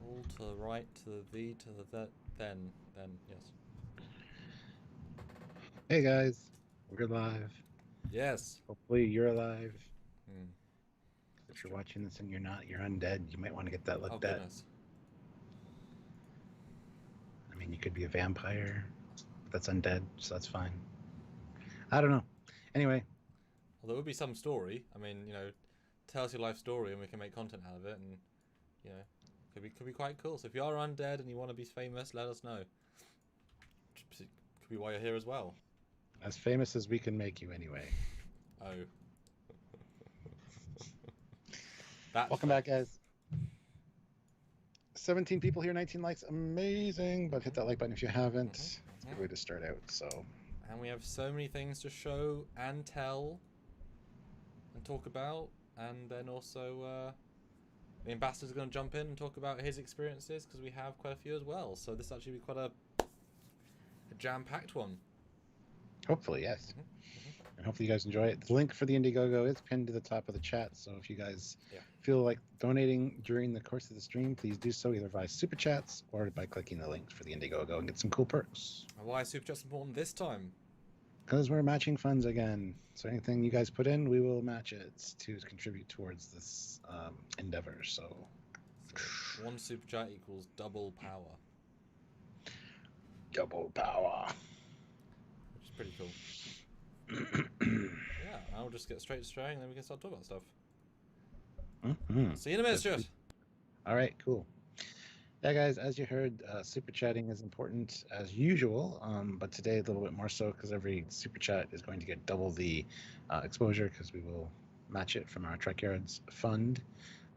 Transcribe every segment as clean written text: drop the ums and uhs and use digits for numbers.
All to the right, to the V, to the then, yes. Hey guys, we're live. Yes. Hopefully you're alive. That's If you're true. watching this and you're not, you're undead. You might want to get that Oh, looked at. goodness. I mean, you could be a vampire, but that's undead, so that's fine. I don't know. Anyway, Well, there would be some story. I mean, tell us your life story and we can make content out of it and, you know, could be quite cool. So if you are undead and you want to be famous, let us know. Could be why you're here as well. as famous as we can make you anyway. Oh. That Welcome back, guys. 17 people here, 19 likes. Amazing. But hit that like button if you haven't. It's a good way to start out. So, and we have so many things to show and tell and talk about. And then also, the ambassador's going to jump in and talk about his experiences because we have quite a few as well. So this actually be quite a jam-packed one. hopefully, yes. And hopefully you guys enjoy it. The link for the Indiegogo is pinned to the top of the chat. So if you guys feel like donating during the course of the stream, please do so either via super chats or by clicking the link for the Indiegogo and get some cool perks. Why is super chats important this time? Because we're matching funds again. So anything you guys put in, we will match it to contribute towards this endeavor. So one super chat equals double power. Double power. Which is pretty cool. Yeah, I'll just get straight to sharing and then we can start talking about stuff. See you in a minute, Stuart. All right, cool. Yeah, guys, as you heard, super chatting is important as usual, but today a little bit more so because every super chat is going to get double the exposure because we will match it from our Trekyards fund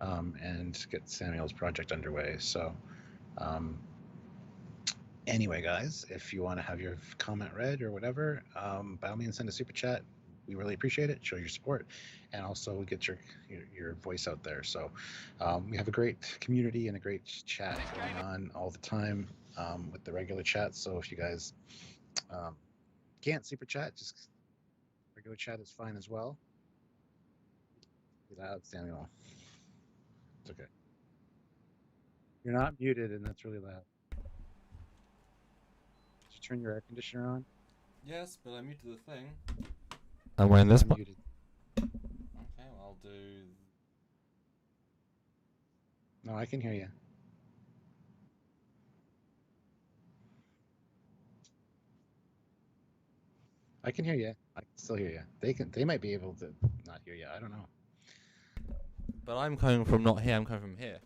and get Samuel's project underway. So anyway, guys, if you want to have your comment read or whatever, by all means, send a super chat. We really appreciate it. Show your support, and also get your voice out there. So we have a great community and a great chat going on all the time with the regular chat. So if you guys can't super chat, just regular chat is fine as well. Be loud, Samuel. It's okay. You're not muted, and that's really loud. Did you turn your air conditioner on? Yes, but I muted the thing. I'm wearing this one. Muted. Okay, well, I'll do. No, I can hear you. I can hear you. I can still hear you. They might be able to not hear you. I don't know. But I'm coming from not here. I'm coming from here.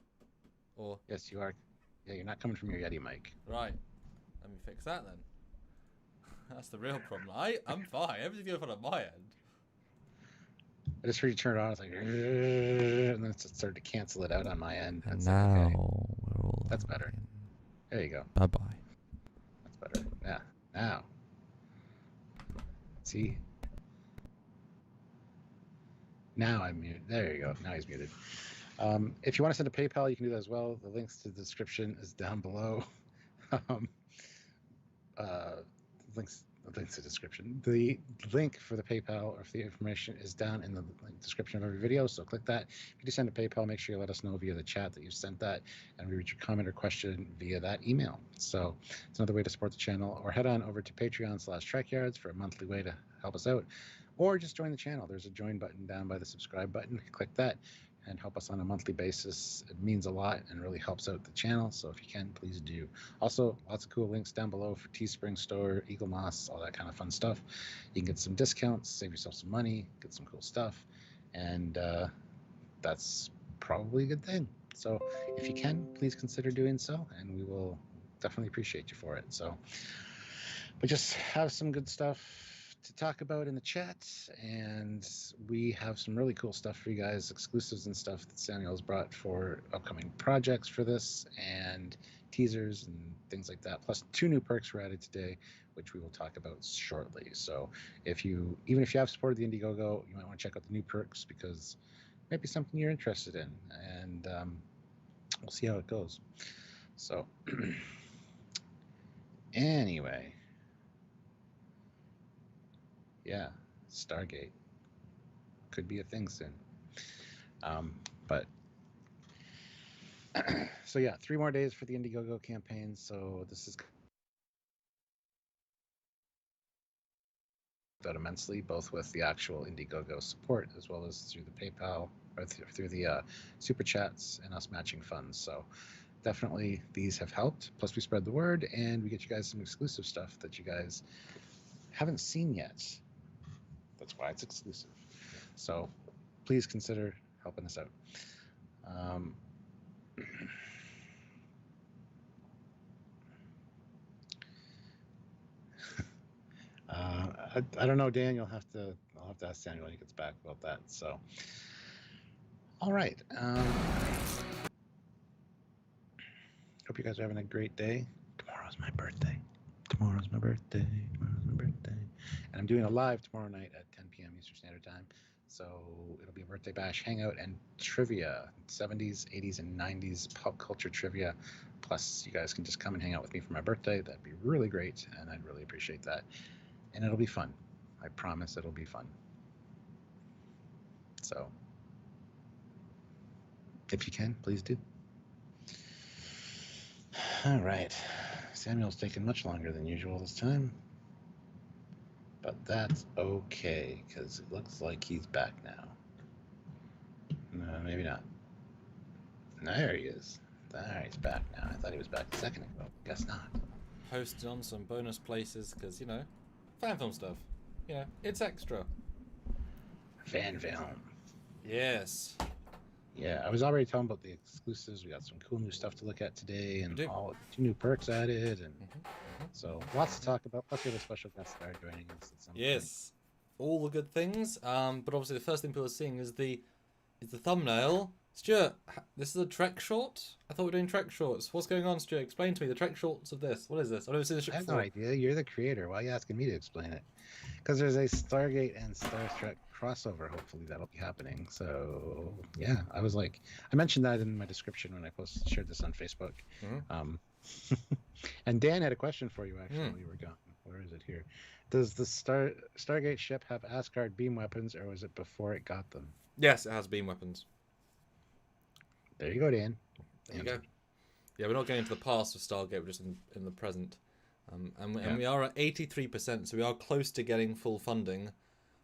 Or yes, you are. Yeah, you're not coming from your Yeti mic. Right. Let me fix that then. That's the real problem. I'm fine. Everything's going fine on my end. I just heard you turn it on. It's like, and then it started to cancel it out on my end. And now we're all. That's better. There you go. Bye bye. That's better. Yeah. Now. See. Now I'm muted. There you go. Now he's muted. If you want to send a PayPal, you can do that as well. The links to the description is down below. Links to the description. The link for the PayPal or for the information is down in the description of every video. So click that. If you do send a PayPal, make sure you let us know via the chat that you sent that, and we read your comment or question via that email. So it's another way to support the channel. Or head on over to Patreon/Trekyards for a monthly way to help us out, or just join the channel. There's a join button down by the subscribe button. Click that and help us on a monthly basis. It means a lot and really helps out the channel. So if you can, please do. Also, lots of cool links down below for Teespring store, Eagle Moss, all that kind of fun stuff. You can get some discounts, save yourself some money, get some cool stuff, and that's probably a good thing. So if you can, please consider doing so, and we will definitely appreciate you for it. So we just have some good stuff to talk about in the chat, and we have some really cool stuff for you guys, exclusives and stuff that Samuel's brought for upcoming projects for this, and teasers and things like that, plus 2 new perks were added today, which we will talk about shortly. So even if you have supported the Indiegogo, you might want to check out the new perks because it might be something you're interested in, and we'll see how it goes. So anyway, yeah, Stargate could be a thing soon. But So yeah, 3 more days for the Indiegogo campaign. So this is out immensely, both with the actual Indiegogo support as well as through the PayPal or through the super chats and us matching funds. So definitely these have helped. Plus we spread the word and we get you guys some exclusive stuff that you guys haven't seen yet. That's why it's exclusive. So please consider helping us out. I don't know, Dan. I'll have to ask Samuel when he gets back about that. So, all right. Hope you guys are having a great day. Tomorrow's my birthday. And I'm doing a live tomorrow night at 10 p.m. Eastern Standard Time. So it'll be a birthday bash hangout and trivia, 70s, 80s, and 90s pop culture trivia. Plus, you guys can just come and hang out with me for my birthday. That'd be really great, and I'd really appreciate that. And it'll be fun. I promise it'll be fun. So, if you can, please do. All right. Samuel's taking much longer than usual this time. But that's okay, because it looks like he's back now. No, maybe not. There he is. There, he's back now. I thought he was back a second ago. Guess not. Posted on some bonus places, because, you know, fan film stuff. You know, it's extra. Fan film. Yes. Yeah, I was already talking about the exclusives. We got some cool new stuff to look at today, and 2 new perks added, and so lots to talk about. Plus, we have a special guest star joining us at some point. All the good things. But obviously, the first thing people are seeing is the thumbnail. Stuart, this is a Trek short? I thought we were doing Trek shorts. What's going on, Stuart? Explain to me the Trek shorts of this. What is this? I've never seen this shit before. I have no idea. You're the creator. Why are you asking me to explain it? Because there's a Stargate and Star Trek crossover. Hopefully that'll be happening. So yeah, I mentioned that in my description when I shared this on Facebook. And Dan had a question for you. Actually, you were gone. Where is it here? Does the Stargate ship have Asgard beam weapons, or was it before it got them? Yes, it has beam weapons. There you go, Dan. There you go. Yeah, we're not going into the past of Stargate, we're just in the present. And we are at 83%, so we are close to getting full funding,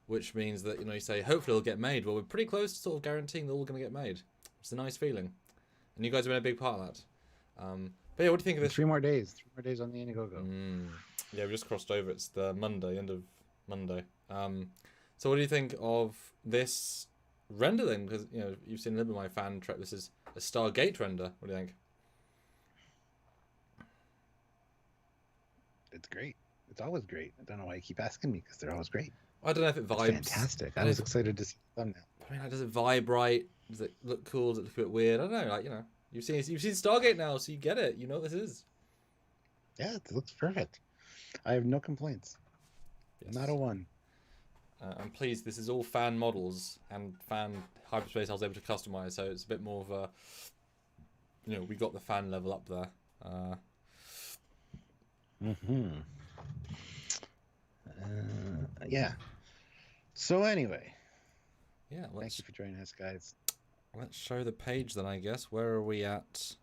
which means that, you know, you say, hopefully it'll get made. Well, we're pretty close to sort of guaranteeing they're all going to get made. It's a nice feeling. And you guys have been a big part of that. But yeah, what do you think of this? 3 more days. 3 more days on the Indiegogo. Yeah, we just crossed over. It's the Monday, end of Monday. So what do you think of this render then? Because, you know, you've seen a little bit of my fan trek. This is a Stargate render. What do you think? It's great. It's always great. I don't know why you keep asking me, because they're always great. I don't know if it vibes. It's fantastic. I was excited to see the thumbnail. I mean, like, does it vibrate? Does it look cool? Does it look a bit weird? I don't know. Like, you know, you've seen Stargate now, so you get it. You know what this is. Yeah, it looks perfect. I have no complaints. Yes. Not a one. I'm pleased. This is all fan models and fan hyperspace I was able to customize, so it's a bit more of a, you know, we got the fan level up there. Yeah. So anyway. Yeah. Thank you for joining us, guys. Let's show the page then, I guess. Where are we at?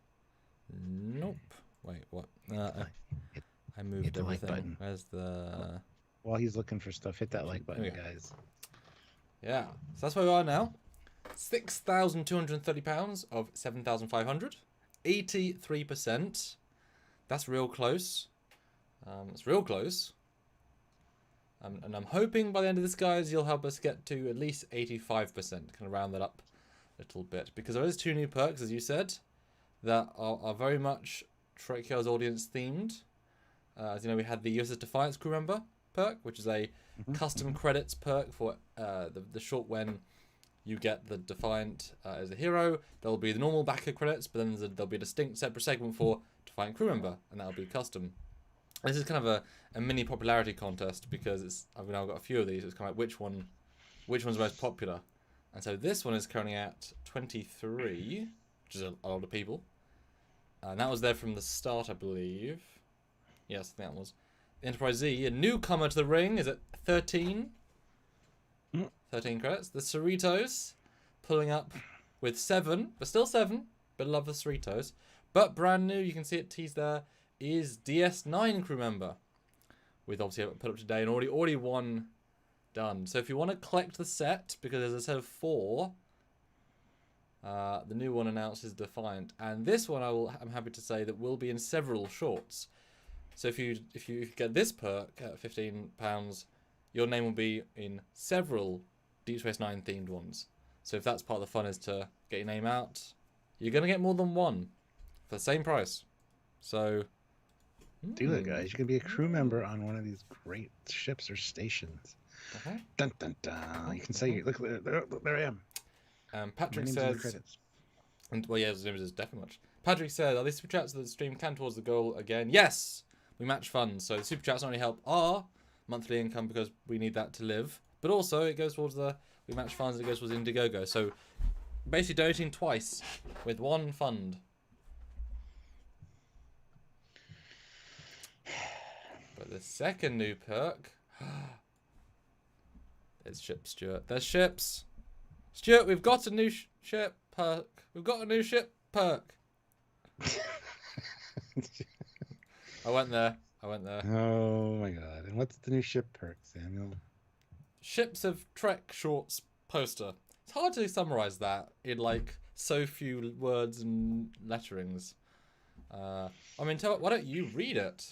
Nope. Wait, what? I moved everything. Like where's the... While he's looking for stuff, hit that like button, guys. Yeah. So that's where we are now. £6,230 of 7,500. 83%. That's real close. It's real close. And I'm hoping by the end of this, guys, you'll help us get to at least 85%. Kind of round that up a little bit. Because there is 2 new perks, as you said, that are very much Trekyards audience themed. As you know, we had the USS Defiance crew member perk, which is a custom credits perk for the short when you get the Defiant as a hero. There'll be the normal backer credits, but then there'll be a distinct separate segment for Defiant crew member, and that'll be custom. This is kind of a mini popularity contest, because I've now got a few of these. It's kind of like which one's most popular, and so this one is currently at 23, which is a lot of people, and that was there from the start, I believe. Yes, I think that was. Enterprise Z, a newcomer to the ring, is at 13. 13 credits. The Cerritos pulling up with 7, but still 7. but love the Cerritos. But brand new, you can see it teased there, is DS9 crew member. With obviously put up today and already one done. So if you want to collect the set, because there's a set of 4, the new one announces Defiant, and this one I'm happy to say that will be in several shorts. So if you get this perk at £15, your name will be in several Deep Space Nine themed ones. So if that's part of the fun is to get your name out, you're gonna get more than one for the same price. So do it, guys. You can be a crew member on one of these great ships or stations. Dun dun dun. You can say, look, there I am. Patrick says, and well, yeah, there's definitely much. Patrick said, "Are these super chats of the stream can towards the goal again?" Yes, we match funds, so the super chats not only help our monthly income because we need that to live, but also it goes towards we match funds and it goes towards Indiegogo. So basically donating twice with one fund. But the second new perk, there's ships, Stuart. There's ships. Stuart, we've got a new ship perk. We've got a new ship perk. I went there. Oh my god. And what's the new ship perk, Samuel? Ships of Trek Shorts poster. It's hard to summarize that in like so few words and letterings. I mean, why don't you read it?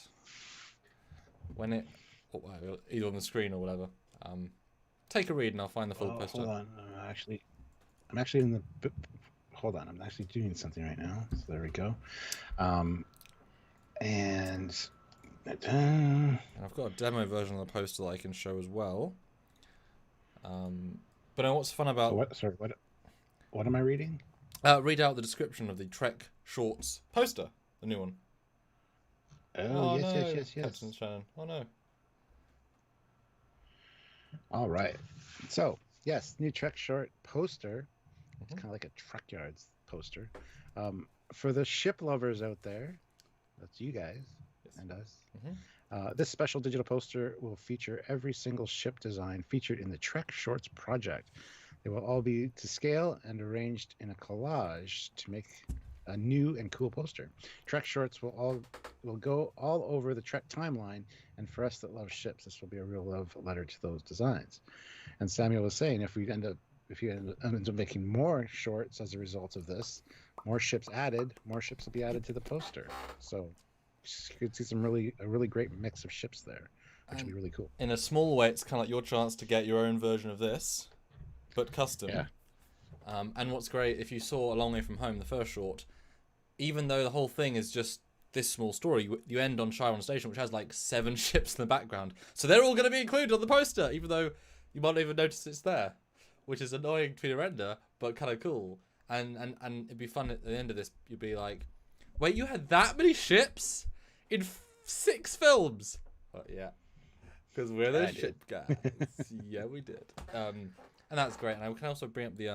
When it, either on the screen or whatever. Take a read and I'll find the full poster. Hold on. I'm actually in the... Hold on. I'm actually doing something right now. So there we go. And I've got a demo version of the poster that I can show as well. But what's fun about... What am I reading? Read out the description of the Trek Shorts poster, the new one. Oh, yes. Captain Shannon. Oh, no. All right. So, yes, new Trek short poster. It's kind of like a Trekyards poster. For the ship lovers out there, that's you guys and us. This special digital poster will feature every single ship design featured in the Trek Shorts project. They will all be to scale and arranged in a collage to make a new and cool poster. Trek Shorts will go all over the Trek timeline, and for us that love ships, this will be a real love letter to those designs. And Samuel was saying, if you end up making more shorts as a result of this, more ships will be added to the poster. So you could see a really great mix of ships there, which would be really cool. In a small way, it's kind of like your chance to get your own version of this, but custom. Yeah. And what's great, if you saw A Long Way From Home, the first short, even though the whole thing is just this small story, you end on Chiron Station, which has like 7 ships in the background. So they're all going to be included on the poster, even though you might not even notice it's there, which is annoying to the render, but kind of cool. And it'd be fun at the end of this, you'd be like, wait, you had that many ships in 6 films? Well, yeah, because we're the ship guys. Yeah, we did. And that's great. And I can also bring up the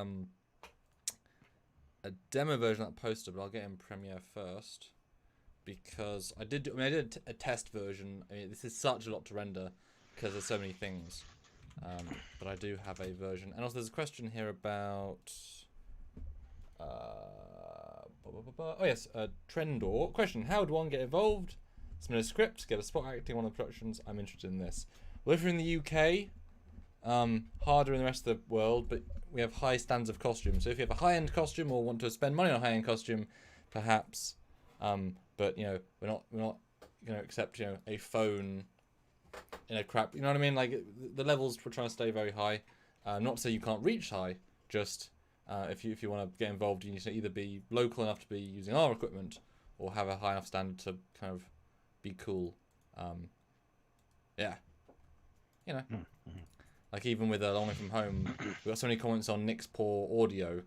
a demo version of that poster, but I'll get in Premiere first because I did a test version. I mean, this is such a lot to render because there's so many things. But I do have a version. And also there's a question here about oh yes, Trendor question: how would one get involved? Submit a script, get a spot acting on the productions. I'm interested in this. Well, if you're in the UK, harder in the rest of the world, but we have high standards of costume. So if you have a high-end costume or want to spend money on a high-end costume, perhaps, but you know, we're not going to accept a phone in a crap. You know what I mean? Like the levels we're trying to stay very high. Not to say you can't reach high. Just if you want to get involved, you need to either be local enough to be using our equipment, or have a high enough standard to kind of be cool. Yeah. You know. Like even with A Long Way From Home, we got so many comments on Nick's poor audio,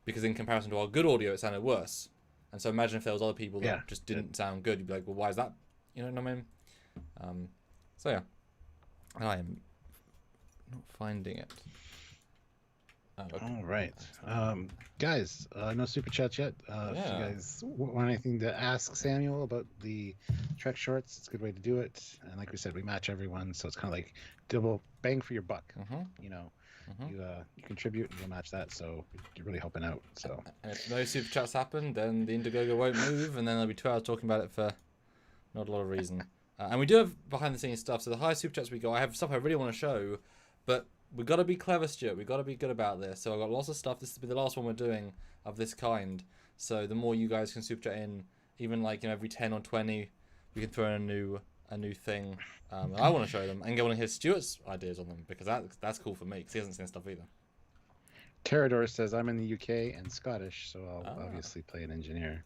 because in comparison to our good audio, it sounded worse. And so imagine if there was other people that just didn't sound good. You'd be like, well, why is that? You know what I mean? So yeah, I am not finding it. Oh, okay. All right, guys, no super chats yet. If you guys want anything to ask Samuel about the Trek shorts, it's a good way to do it. And like we said, we match everyone, so it's kind of like double bang for your buck. You know, You contribute and we'll match that. So you're really helping out. So And if no super chats happen, then the Indiegogo won't move, and then there'll be 2 hours talking about it for not a lot of reason. And we do have behind the scenes stuff. So the high super chats we got, I have stuff I really want to show, but we got to be clever, Stuart. We got to be good about this. So I've got lots of stuff. This will be the last one we're doing of this kind. So the more you guys can super chat in, even like every 10 or 20, we can throw in a new thing. And I want to show them and get one of his Stuart's ideas on them, because that's cool for me, because he hasn't seen stuff either. Terador says, I'm in the UK and Scottish, so I'll obviously play an engineer.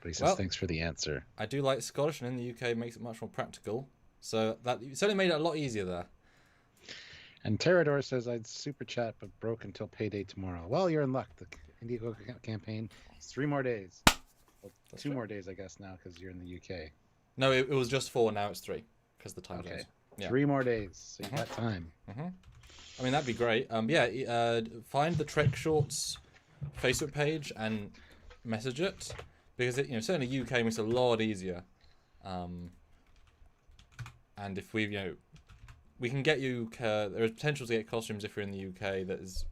But he says, thanks for the answer. I do like Scottish, and in the UK it makes it much more practical. So that certainly made it a lot easier there. And Terador says, I'd super chat, but broke until payday tomorrow. Well, you're in luck. The Indiegogo campaign is 3 more days. Well, 2 more days, I guess, now, because you're in the UK. No, it was just 4, now it's 3, because the time goes. Yeah. 3 more days, so you got time. I mean, that'd be great. Find the Trek Shorts Facebook page and message it, because it, certainly UK makes it a lot easier. And if we can get you, there is potential to get costumes if you're in the UK that is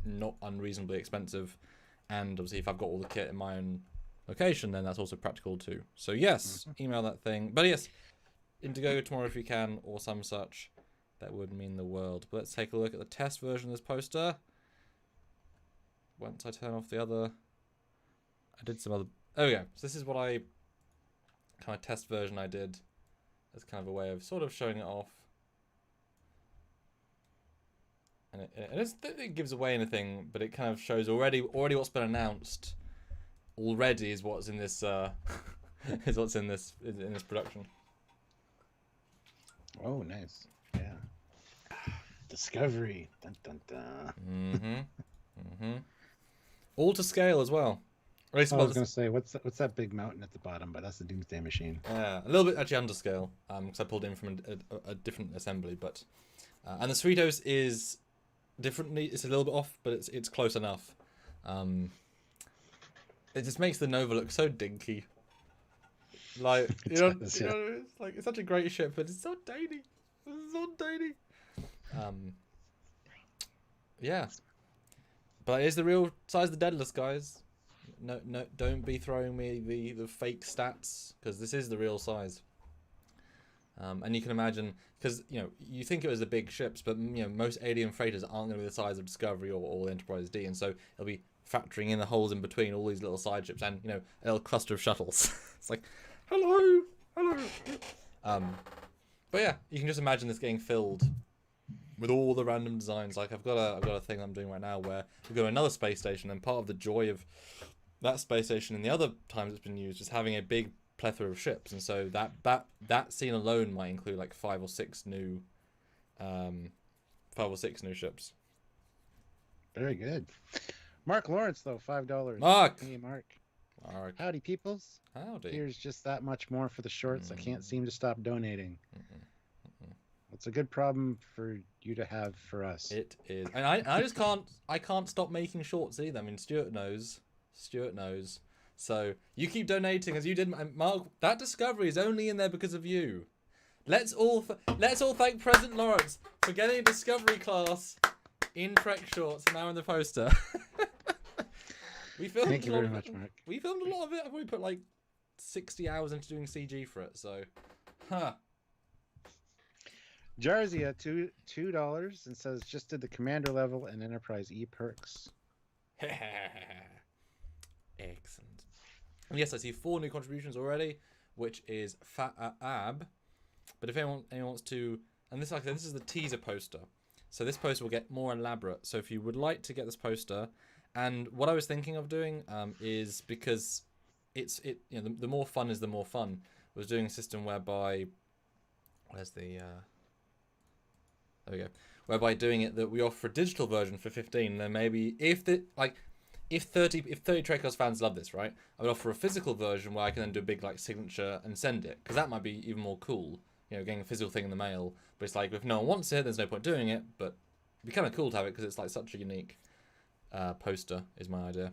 not unreasonably expensive, and obviously if I've got all the kit in my own location, then that's also practical too. So yes, email that thing. But yes, Indiegogo tomorrow if you can, or some such. That would mean the world. But let's take a look at the test version of this poster. Once I turn off the other, I did some other. Oh yeah, so this is what I kind of test version I did as kind of a way of sort of showing it off. And it gives away anything, but it kind of shows already what's been announced. Already is what's in this is what's in this production. Oh, nice. Yeah. Discovery. Dun dun dun. All to scale as well. I was going to say, what's that big mountain at the bottom? But that's the Doomsday Machine. Yeah, a little bit actually under scale. Because I pulled in from a different assembly, but and the Cerritos is differently. It's a little bit off, but it's close enough. It just makes the Nova look so dinky. Like it's like it's such a great ship, but it's so dainty. It's so dainty. Yeah. But it is the real size of the Daedalus, guys. No, don't be throwing me the fake stats, because this is the real size. And you can imagine, because you think it was the big ships, but most alien freighters aren't going to be the size of Discovery or Enterprise D, and so it'll be factoring in the holes in between all these little side ships and a little cluster of shuttles. It's like, hello. But yeah, you can just imagine this getting filled with all the random designs. Like I've got a thing I'm doing right now where we go to another space station, and part of the joy of that space station and the other times it's been used is having a big plethora of ships, and so that scene alone might include like 5 or 6 new ships. Very good. Mark Lawrence though, $5. Mark. Hey Mark. Howdy peoples. Howdy. Here's just that much more for the shorts. I can't seem to stop donating. It's a good problem for you to have for us. It is, and I just can't stop making shorts either. I mean, Stuart knows. So you keep donating as you did, Mark. That Discovery is only in there because of you. Let's all thank President Lawrence for getting a Discovery class in Trek shorts now in the poster. Thank you very much, Mark. We filmed a lot of it. I've only put like 60 hours into doing CG for it, so Jarzia, $2 and says just did the commander level and Enterprise E perks. Excellent. And yes, I see 4 new contributions already, which is fab. But if anyone wants to, and this, like I said, this is the teaser poster. So this poster will get more elaborate. So if you would like to get this poster, and what I was thinking of doing is, because the more fun is the more fun, was doing a system whereby, where's the there we go, whereby doing it that we offer a digital version for 15, and then maybe if 30 Trekyards fans love this, right, I would offer a physical version where I can then do a big like signature and send it, because that might be even more cool, getting a physical thing in the mail. But it's like, if no one wants it, there's no point doing it, but it'd be kind of cool to have it because it's like such a unique poster is my idea.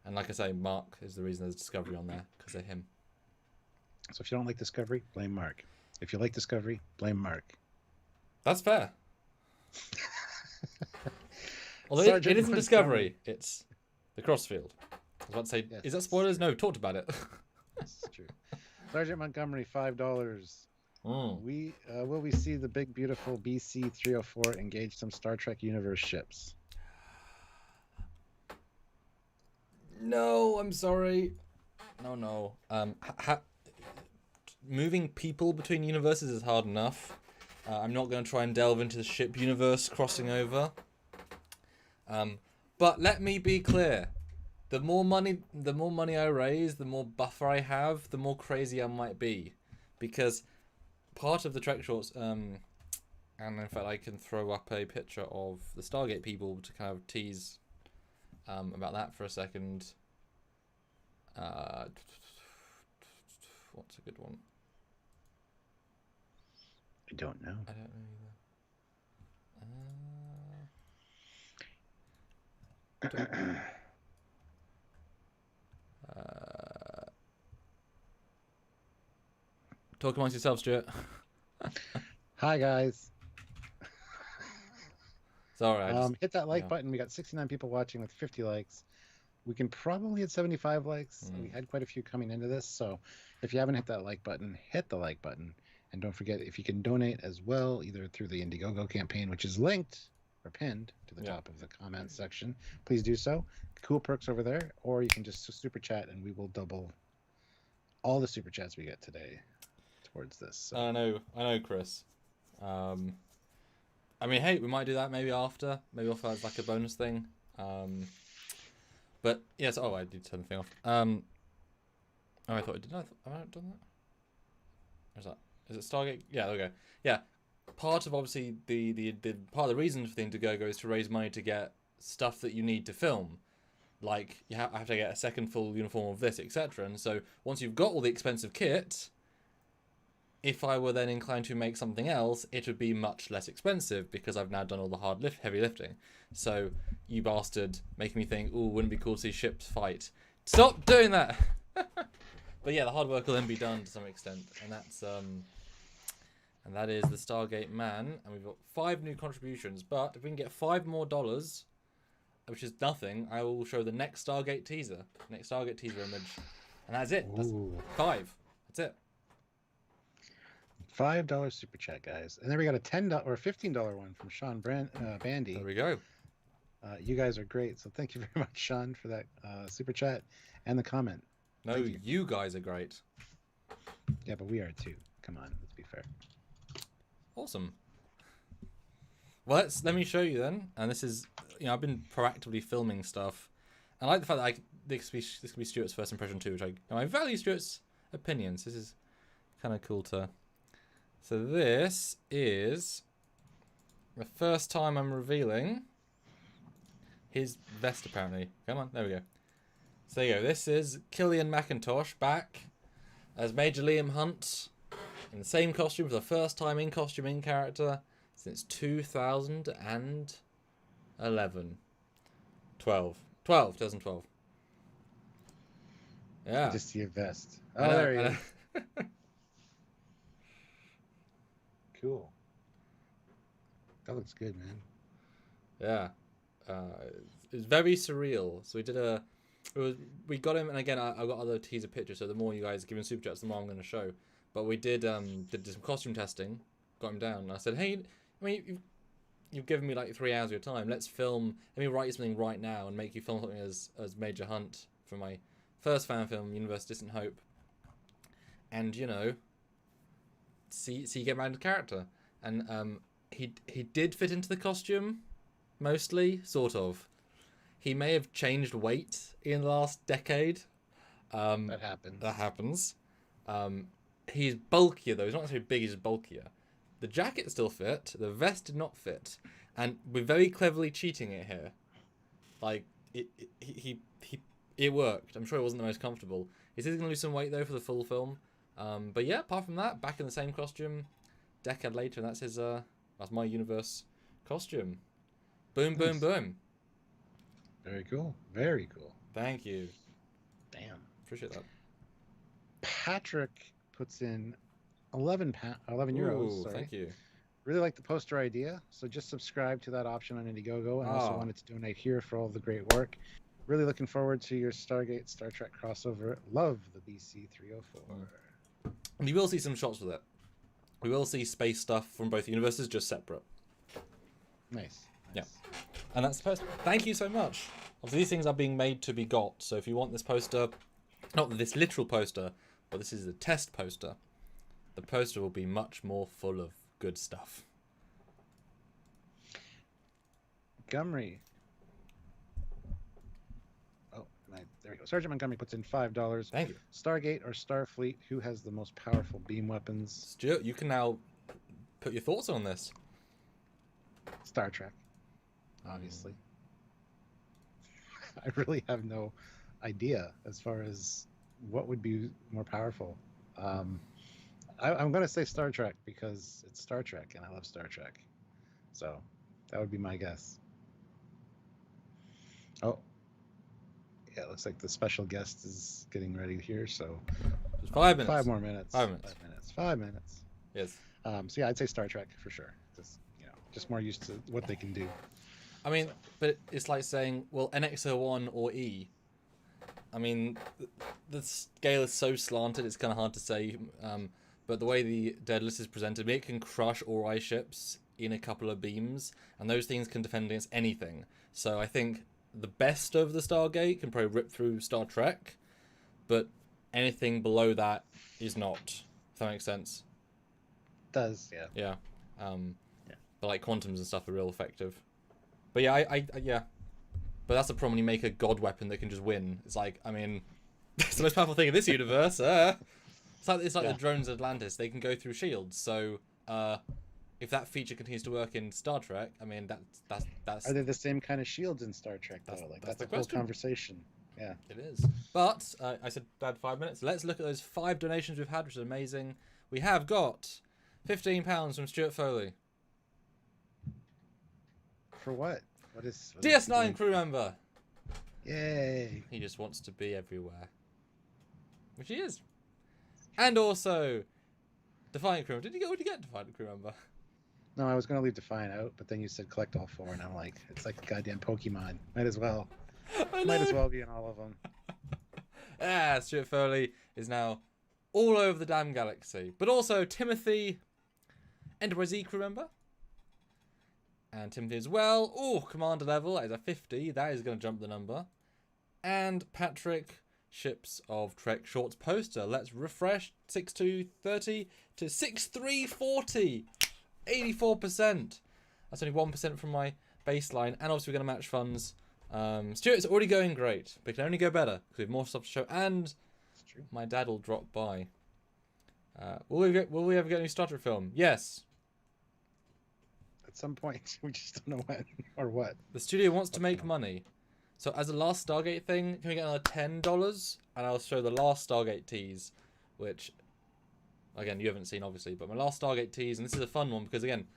And like I say, Mark is the reason there's Discovery on there, because of him. So if you don't like Discovery, blame Mark. If you like Discovery, blame Mark. That's fair. Although it Sergeant isn't Montgomery. Discovery, it's the Crossfield. I was about to say, Yes, is that spoilers? No, we talked about it. This is true. Sergeant Montgomery, $5. Mm. Will we see the big beautiful BC-304 engage some Star Trek universe ships? No, I'm sorry. No. Moving people between universes is hard enough. I'm not going to try and delve into the ship universe crossing over. But let me be clear. The more money I raise, the more buffer I have, the more crazy I might be. Because part of the Trek shorts, and in fact I can throw up a picture of the Stargate people to kind of tease about that for a second. What's a good one? I don't know. I don't know either. Talk amongst yourself, Stuart. Hi guys. Sorry, hit that like button. We got 69 people watching with 50 likes. We can probably hit 75 likes. We had quite a few coming into this, so if you haven't hit that like button, hit the like button. And don't forget, if you can donate as well, either through the Indiegogo campaign, which is linked or pinned to the top of the comment section, please do so. Cool perks over there, or you can just super chat, and we will double all the super chats we get today towards this. So. I know, Chris. I mean, hey, we might do that maybe after, maybe offer as like a bonus thing. But yes, I did turn the thing off. I thought I did. Have I done that? Where's that? Is it Stargate? Yeah, there we go. Yeah, part of obviously the part of the reason for the Indiegogo is to raise money to get stuff that you need to film. Like I have to get a second full uniform of this, etc. And so once you've got all the expensive kit, if I were then inclined to make something else, it would be much less expensive because I've now done all the heavy lifting. So you bastard, making me think, ooh, wouldn't it be cool to see ships fight? Stop doing that. But yeah, the hard work will then be done to some extent, and that is the Stargate man, and we've got 5 new contributions. But if we can get $5 more, which is nothing, I will show the next Stargate teaser image, and that's it. That's 5. That's it. $5 super chat, guys, and then we got a $10 or $15 one from Sean Bandy. There we go. You guys are great, so thank you very much, Sean, for that super chat and the comment. No, you guys are great. Yeah, but we are too. Come on, let's be fair. Awesome. Well, let me show you then. And this is, I've been proactively filming stuff. And I like the fact that this could be Stuart's first impression too, which I value Stuart's opinions. This is kind of cool to. So this is the first time I'm revealing his vest, apparently. Come on, there we go. So there you go. This is Killian McIntosh back as Major Liam Hunt in the same costume for the first time in costume in character since 2011. 2012. Yeah. I just see a vest. Oh, there you go. Cool. That looks good, man. Yeah. It's very surreal. So we got him, and again, I got other teaser pictures. So the more you guys give him super chats, the more I'm going to show. But we did some costume testing, got him down, and I said, hey, I mean, you've given me like 3 hours of your time. Let me write you something right now and make you film something as Major Hunt for my first fan film, Universe Distant Hope. And see you get around the character, and he did fit into the costume, mostly, sort of. He may have changed weight in the last decade. That happens. He's bulkier though. He's not necessarily big. He's bulkier. The jacket still fit. The vest did not fit, and we're very cleverly cheating it here. Like it worked. I'm sure it wasn't the most comfortable. He says he's gonna lose some weight though for the full film. But yeah, apart from that, back in the same costume, decade later, and that's my universe costume. Boom, nice. Boom. Very cool. Very cool. Thank you. Damn. Appreciate that. Patrick puts in 11 euros. Ooh, sorry. Thank you. Really like the poster idea, so just subscribe to that option on Indiegogo, and also Ah. wanted to donate here for all the great work. Really looking forward to your Stargate Star Trek crossover. Love the BC 304. And you will see some shots with it. We will see space stuff from both universes, just separate. Nice. Yeah. And that's the poster. Thank you so much. Obviously, these things are being made to be got. So if you want this poster, not this literal poster, but this is a test poster, the poster will be much more full of good stuff. Montgomery. Oh, there we go. Sergeant Montgomery puts in $5. Thank you. Stargate or Starfleet, who has the most powerful beam weapons? Stuart, you can now put your thoughts on this. Star Trek, obviously. I really have no idea as far as what would be more powerful. I'm going to say Star Trek because it's Star Trek and I love Star Trek. So that would be my guess. Oh, yeah, it looks like the special guest is getting ready here. So Just 5 minutes. 5 more minutes. 5 minutes. 5 minutes. 5 minutes. Yes. So yeah, I'd say Star Trek for sure. Just more used to what they can do. I mean, but it's like saying, well, NX-01 or E. I mean, the scale is so slanted, it's kind of hard to say. But the way the Daedalus is presented, it can crush Ori ships in a couple of beams, and those things can defend against anything. So I think the best of the Stargate can probably rip through Star Trek, but anything below that is not. If that makes sense. Does, yeah. Yeah. But like quantums and stuff are real effective. But yeah, I yeah. But that's the problem when you make a god weapon that can just win. It's like, I mean, it's the most powerful thing in this universe. It's like the drones of Atlantis. They can go through shields. So if that feature continues to work in Star Trek, I mean, that's. Are they the same kind of shields in Star Trek though? That's the whole conversation. Yeah, it is. But I said I had 5 minutes. Let's look at those 5 donations we've had, which is amazing. We have got £15 from Stuart Foley. For what? What is DS9 crew member. Yay! He just wants to be everywhere, which he is. And also, Defiant crew member. Did you get Defiant crew member? No, I was gonna leave Defiant out, but then you said collect all 4, and I'm like, it's like a goddamn Pokemon. Might as well. Might as well be in all of them. Stuart Foley is now all over the damn galaxy. But also Timothy, Enterprise E crew member. And Timothy as well. Oh, commander level. That is a 50. That is going to jump the number. And Patrick, Ships of Trek Shorts poster. Let's refresh 6230 to 6340. 84%. That's only 1% from my baseline. And obviously we're going to match funds. Stuart's already going great. But it can only go better because we have more stuff to show. And my dad will drop by. Will we ever get a new Star Trek film? Yes. At some point, we just don't know when or what. The studio wants to make money. So as a last Stargate thing, can we get another $10? And I'll show the last Stargate tease, which, again, you haven't seen, obviously. But my last Stargate tease, and this is a fun one, because, again,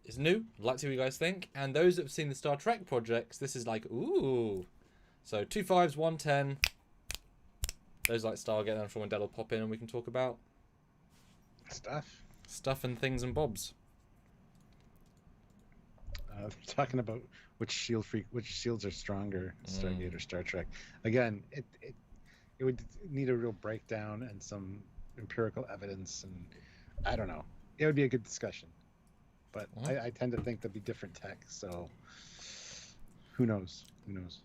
it's new. I'd like to see what you guys think. And those that have seen the Star Trek projects, this is like, ooh. So 2 5s, 1 10. Those like Stargate, and I'm sure when Dad will pop in and we can talk about stuff and things and bobs. Talking about which shields are stronger, Stargate or Star Trek. Again, it would need a real breakdown and some empirical evidence, and I don't know. It would be a good discussion, but I tend to think there'd be different tech. So who knows? Who knows?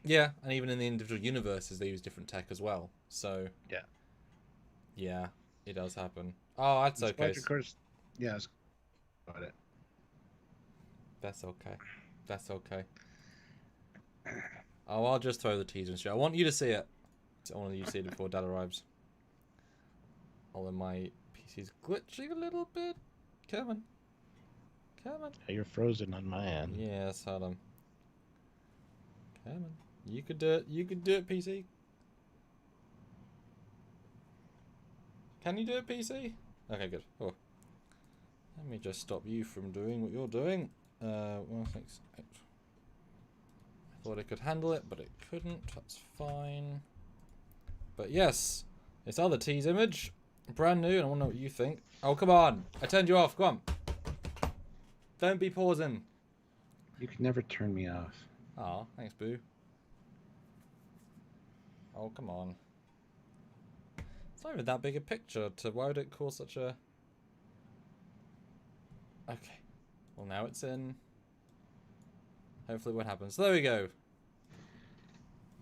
Yeah, and even in the individual universes, they use different tech as well. So yeah, it does happen. Oh, that's okay. Yeah, I was about it. That's okay. That's okay. Oh, I'll just throw the teaser and show. I want you to see it. I want you to see it before Dad arrives. Although my PC's glitching a little bit. Come on. Come on. You're frozen on my end. Yes, hold on. Come on. You could do it. You could do it, PC. Can you do it, PC? Okay, good. Oh. Let me just stop you from doing what you're doing. Well, thanks. I thought it could handle it, but it couldn't. That's fine. But yes, this other tease image, brand new, and I want to know what you think. Oh, come on! I turned you off. Come on. Don't be pausing. You can never turn me off. Oh, thanks, Boo. Oh, come on. It's not even that big a picture. Why would it cause such a... Okay. Well, now it's in. Hopefully what happens. So there we go.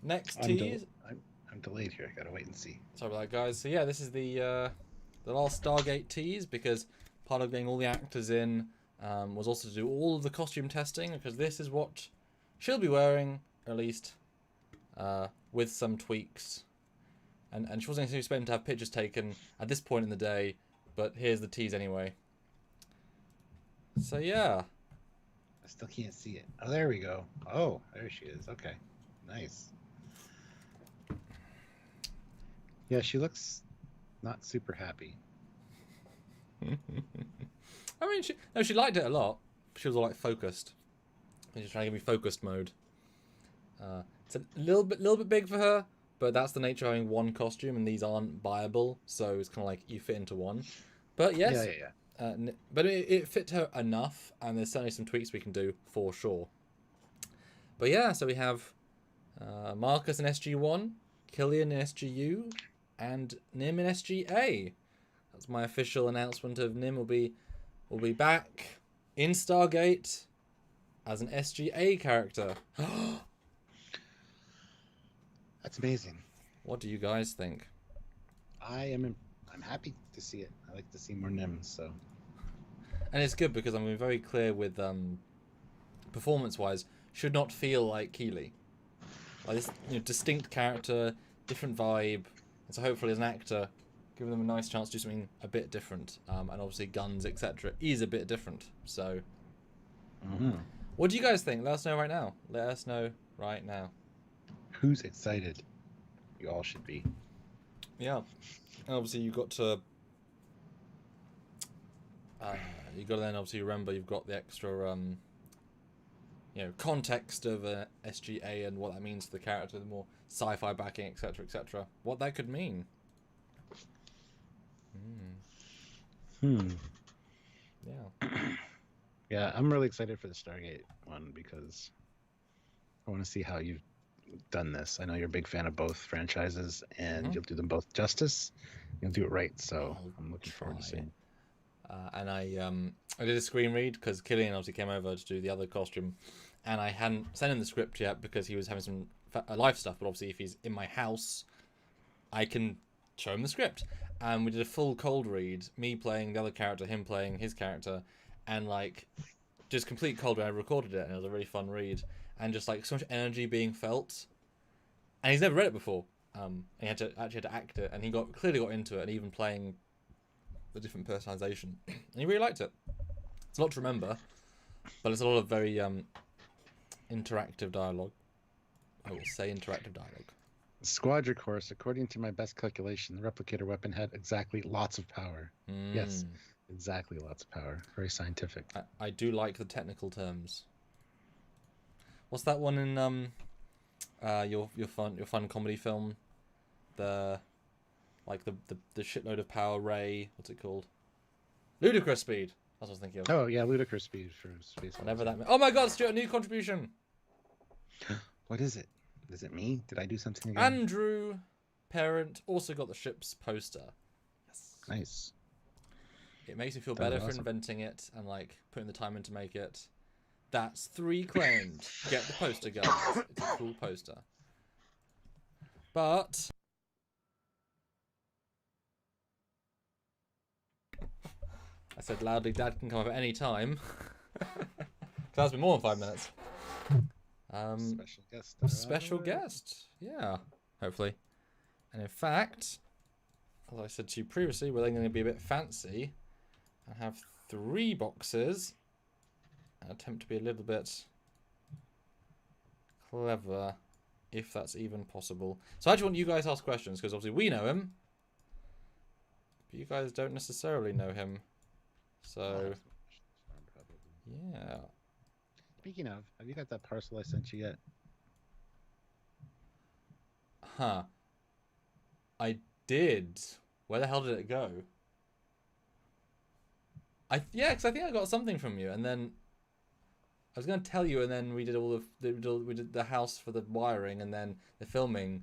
Next tease. I'm delayed here. I gotta wait and see. Sorry about that, guys. So yeah, this is the last Stargate tease, because part of getting all the actors in was also to do all of the costume testing, because this is what she'll be wearing, at least, with some tweaks. And she wasn't expecting to have pictures taken at this point in the day, but here's the tease anyway. So yeah. I still can't see it. Oh, there we go. Oh, there she is. Okay, nice. Yeah, she looks not super happy. I mean, she liked it a lot. She was all like focused. She's trying to give me focused mode. It's a little bit big for her, but that's the nature of having one costume, and these aren't buyable, so it's kind of like you fit into one. But yes, yeah. But it fit her enough, and there's certainly some tweaks we can do for sure. But yeah, so we have Marcus in SG1, Killian in SGU, and Nim in SGA. That's my official announcement of Nim will be back in Stargate as an SGA character. That's amazing. What do you guys think? I'm happy to see it. I like to see more Nims, so. And it's good because I'm being very clear with performance-wise, should not feel like Keeley. Like this, distinct character, different vibe. And so hopefully as an actor, give them a nice chance to do something a bit different. And obviously guns, etc. is a bit different. So, what do you guys think? Let us know right now. Let us know right now. Who's excited? You all should be. Yeah. And obviously you've got to... you've got to then obviously remember you've got the extra... context of SGA and what that means to the character, the more sci-fi backing, etc., etc. What that could mean. Yeah. Yeah, I'm really excited for the Stargate one because I want to see how you've done this. I know you're a big fan of both franchises, and you'll do them both justice. You'll do it right, so I'm looking forward to seeing. And I did a screen read because Killian obviously came over to do the other costume, and I hadn't sent him the script yet because he was having some life stuff. But obviously, if he's in my house, I can show him the script. And we did a full cold read, me playing the other character, him playing his character, and like just complete cold read. I recorded it, and it was a really fun read, and just like so much energy being felt. And he's never read it before. He had to act it, and he clearly got into it, and even playing the different personalization, and he really liked it. It's a lot to remember, but it's a lot of very interactive dialogue. I will say interactive dialogue. Squadra course, according to my best calculation, the replicator weapon had exactly lots of power. Yes, exactly lots of power. Very scientific. I do like the technical terms. What's that one in your fun comedy film? The shitload of power ray. What's it called? Ludicrous speed. That's what I was thinking of. Oh yeah, ludicrous speed for space. Whatever that means. Oh my God, Stuart! A new contribution. What is it? Is it me? Did I do something again? Andrew Parent also got the ship's poster. Yes. Nice. It makes me feel better for inventing it and like putting the time in to make it. That's 3 claimed. Get the poster, guys. It's a cool poster. But I said loudly, Dad can come up at any time. That's been more than 5 minutes. Special guest. Special guest. Yeah, hopefully. And in fact, as I said to you previously, we're then going to be a bit fancy and have 3 boxes and attempt to be a little bit clever, if that's even possible. So I just want you guys to ask questions, because obviously we know him, but you guys don't necessarily know him. So, yeah. Speaking of, have you got that parcel I sent you yet? Huh. I did. Where the hell did it go? Yeah, because I think I got something from you, and then I was going to tell you, and then we did we did the house for the wiring, and then the filming.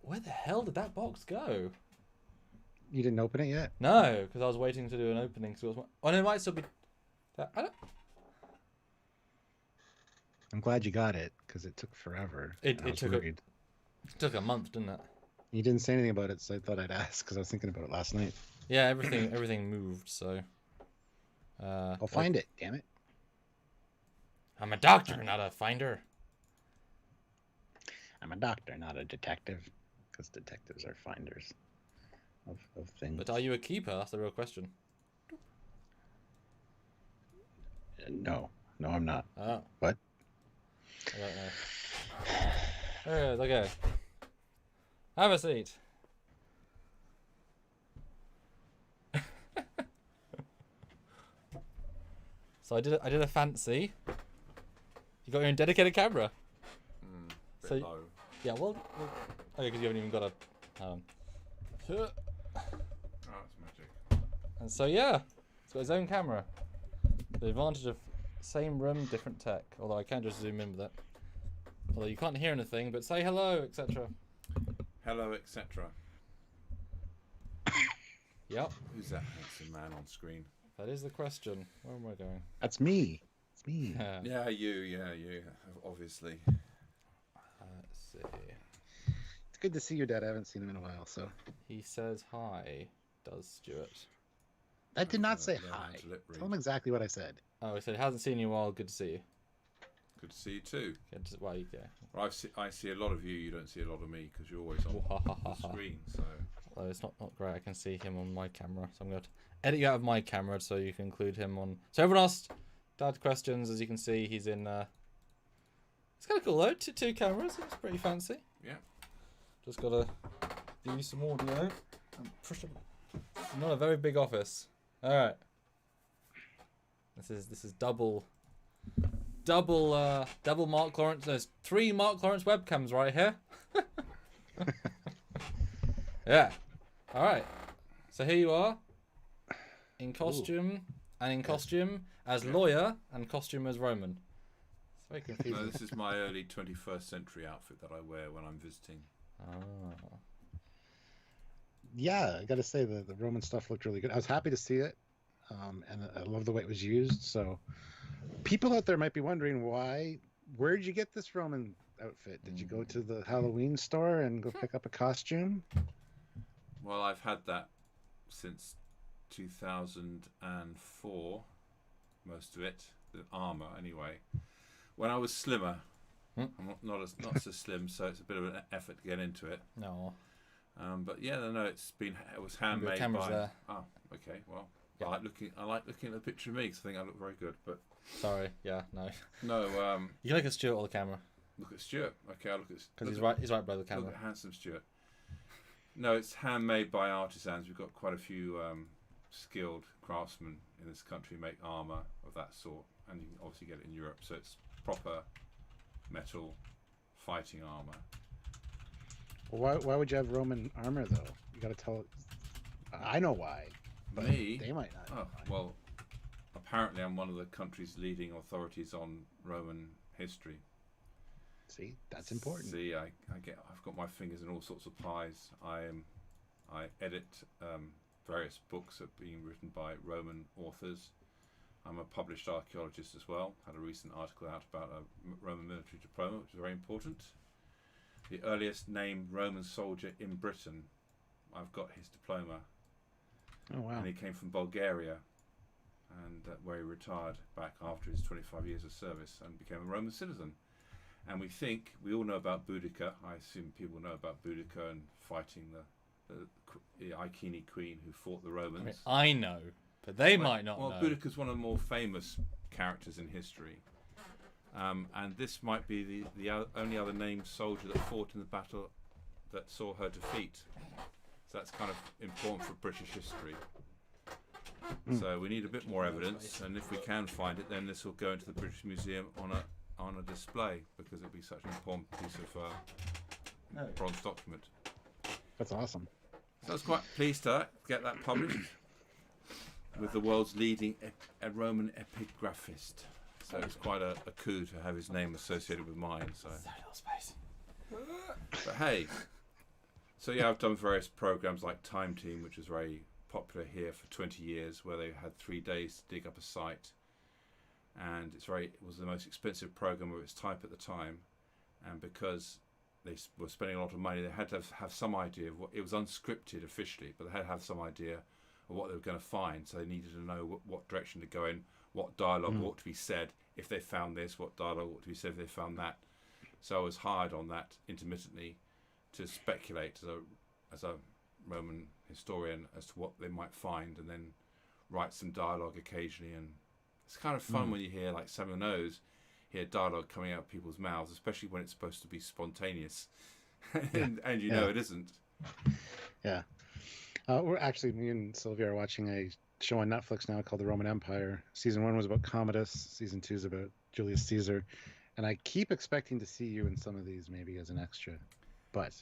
Where the hell did that box go? You didn't open it yet? No, because I was waiting to do an opening. So it was oh, no, it might still be. I'm glad you got it because it took forever. It took a month, didn't it? You didn't say anything about it, so I thought I'd ask because I was thinking about it last night. Yeah, everything moved. So. I'll find it. Damn it! I'm a doctor, not a finder. I'm a doctor, not a detective, because detectives are finders of things. But are you a keeper? That's the real question. No, I'm not. Oh. What? I don't know. There it is. Okay. Have a seat. So I did a fancy. You got your own dedicated camera. Bit low. Yeah, well, okay, because you haven't even got a. Oh, it's magic. And so yeah, it's got its own camera. The advantage of same room, different tech. Although I can just zoom in with it. Although you can't hear anything, but say hello, etc. Hello, etc. Yep, Who's that handsome man on screen? that is the question. Where am I going? That's me. It's me. Yeah, you, obviously. Let's see. It's good to see your dad. I haven't seen him in a while, so. He says hi. Does Stuart? I did not say Yeah, hi. to lip read. Tell him exactly what I said. Oh, he said hasn't seen you in a while. Good to see you. Good to see you too. Good to, well, you go. Well, I see a lot of you. You don't see a lot of me because you're always on the screen. So Although it's not great. I can see him on my camera, so I'm going to edit you out of my camera so you can include him on. So everyone asked Dad questions. As you can see, he's in. It's kind of cool though. Two cameras. It's pretty fancy. yeah. Just gotta do some audio and push it. It's not a very big office. All right. This is double Mark Lawrence. There's 3 Mark Lawrence webcams right here. Yeah. All right. So here you are, in costume and in costume as lawyer and costume as Roman. It's very confusing. No, this is my early 21st century outfit that I wear when I'm visiting. Oh. Yeah, I got to say the Roman stuff looked really good. I was happy to see it, and I love the way it was used. So, people out there might be wondering where did you get this Roman outfit? Did you go to the Halloween store and go pick up a costume? Well, I've had that since 2004, most of it, the armour anyway. When I was slimmer, I'm not so slim, so it's a bit of an effort to get into it. No. But yeah, no, it was handmade camera's by. there. Oh, okay. Well, Yeah. I like looking at the picture of me because I think I look very good. But Sorry. Yeah. No. no, You can look at Stuart or the camera look at Stuart. Okay, I look at because he's right. He's right by the camera. Look at handsome Stuart. No, it's handmade by artisans. We've got quite a few skilled craftsmen in this country who make armour of that sort, and you can obviously get it in Europe. So it's proper metal fighting armour. Well, why would you have Roman armor though? You got to tell. I know why. But Me? They might not. Oh, well, apparently I'm one of the country's leading authorities on Roman history. See, that's important. See, I've got my fingers in all sorts of pies. I edit various books that are being written by Roman authors. I'm a published archaeologist as well. Had a recent article out about a Roman military diploma, which is very important. The earliest named Roman soldier in Britain. I've got his diploma. Oh wow! And he came from Bulgaria, and where he retired back after his 25 years of service and became a Roman citizen. And we all know about Boudica. I assume people know about Boudica and fighting the Iceni queen who fought the Romans. I know, but they might not know. Well, Boudica's one of the more famous characters in history. And this might be the only other named soldier that fought in the battle that saw her defeat. So that's kind of important for British history. So we need a bit more evidence, and if we can find it, then this will go into the British Museum on a display because it'll be such an important piece of bronze document. That's awesome. So I was quite pleased to get that published with the world's leading Roman epigraphist. So it's quite a coup to have his name associated with mine. So little space. but hey, so yeah, I've done various programs like Time Team, which was very popular here for 20 years, where they had 3 days to dig up a site, and it was the most expensive program of its type at the time, and because they were spending a lot of money, they had to have some idea of what it was unscripted officially, but they had to have some idea of what they were going to find. So they needed to know what direction to go in, what dialogue ought to be said if they found this, what dialogue ought to be said if they found that. So I was hired on that intermittently to speculate as a Roman historian as to what they might find, and then write some dialogue occasionally. And it's kind of fun when you hear, like Samuel knows, hear dialogue coming out of people's mouths, especially when it's supposed to be spontaneous, and you know it isn't. Yeah. We're actually, me and Sylvia are watching a show on Netflix now called The Roman Empire. Season 1 was about Commodus. Season 2 is about Julius Caesar. And I keep expecting to see you in some of these, maybe as an extra. But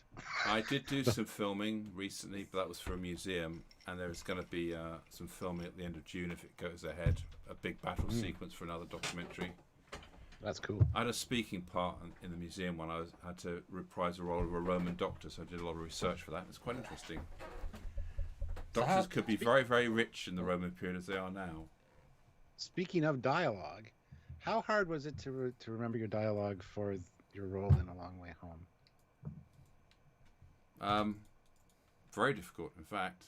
I did do some filming recently, but that was for a museum. And there's going to be some filming at the end of June if it goes ahead. A big battle sequence for another documentary. That's cool. I had a speaking part in the museum when I had to reprise the role of a Roman doctor, so I did a lot of research for that. It's quite interesting. Doctors could be very, very rich in the Roman period as they are now. Speaking of dialogue, how hard was it to remember your dialogue for your role in A Long Way Home? Very difficult, in fact.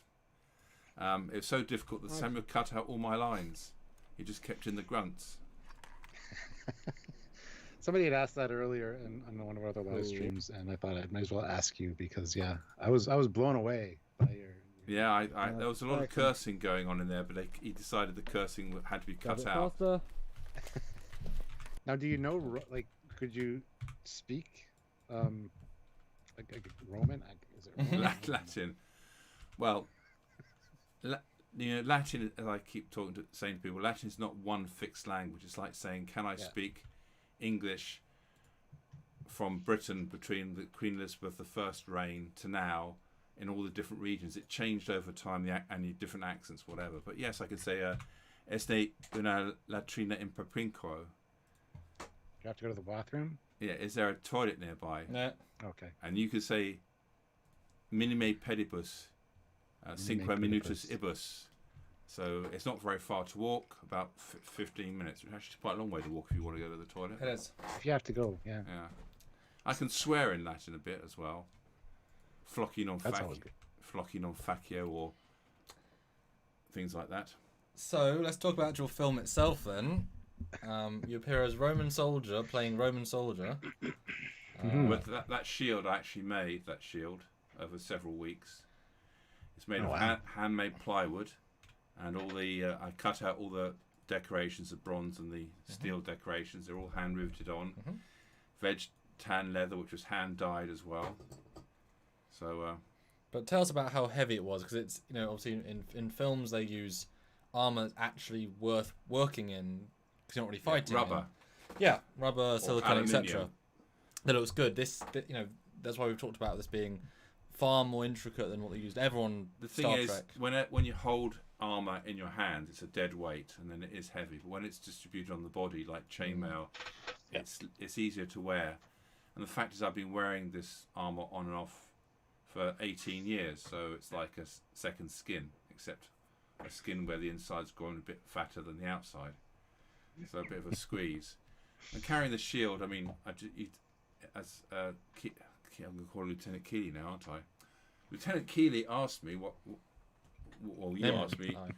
It was so difficult that Samuel cut out all my lines. He just kept in the grunts. Somebody had asked that earlier on one of our other live streams, and I thought I might as well ask you because, yeah, I was blown away by your. Yeah, there was a lot of cursing going on in there, but he decided the cursing had to be cut out. Now, do you know, like, could you speak like Roman? Is it Roman? Latin? Well, Latin, as I keep saying to people, Latin is not one fixed language. It's like saying, can I speak English from Britain between the Queen Elizabeth I reign to now in all the different regions? It changed over time, and different accents, whatever. But yes, I can say, este una latrina in Paprinco. Do you have to go to the bathroom? Yeah, is there a toilet nearby? No. Okay. And you could say, minime pedibus, cinque minutus ibus. So it's not very far to walk, about 15 minutes. It's actually quite a long way to walk if you want to go to the toilet. It is. If you have to go, yeah. Yeah. I can swear in Latin a bit as well. Flocci non facio, or things like that. So let's talk about your film itself then. You appear as Roman soldier playing Roman soldier. With that shield, I actually made that shield over several weeks. It's made of handmade plywood, and all the I cut out all the decorations, the bronze and the steel decorations. They're all hand riveted on. Veg tan leather, which was hand dyed as well. So. But tell us about how heavy it was, because it's, obviously in films they use armor that's actually worth working in, because you're not really fighting. Rubber. Rubber, silicone, etc. That looks good. This, that's why we've talked about this being far more intricate than what they used. Everyone. The thing Star is, Trek. when you hold armor in your hand, it's a dead weight, and then it is heavy. But when it's distributed on the body like chainmail, it's easier to wear. And the fact is, I've been wearing this armor on and off for 18 years, so it's like a second skin, except a skin where the inside's grown a bit fatter than the outside, so a bit of a squeeze. And carrying the shield, I mean, I'm going to call Lieutenant Keeley now, aren't I? Lieutenant Keeley asked me you asked me, and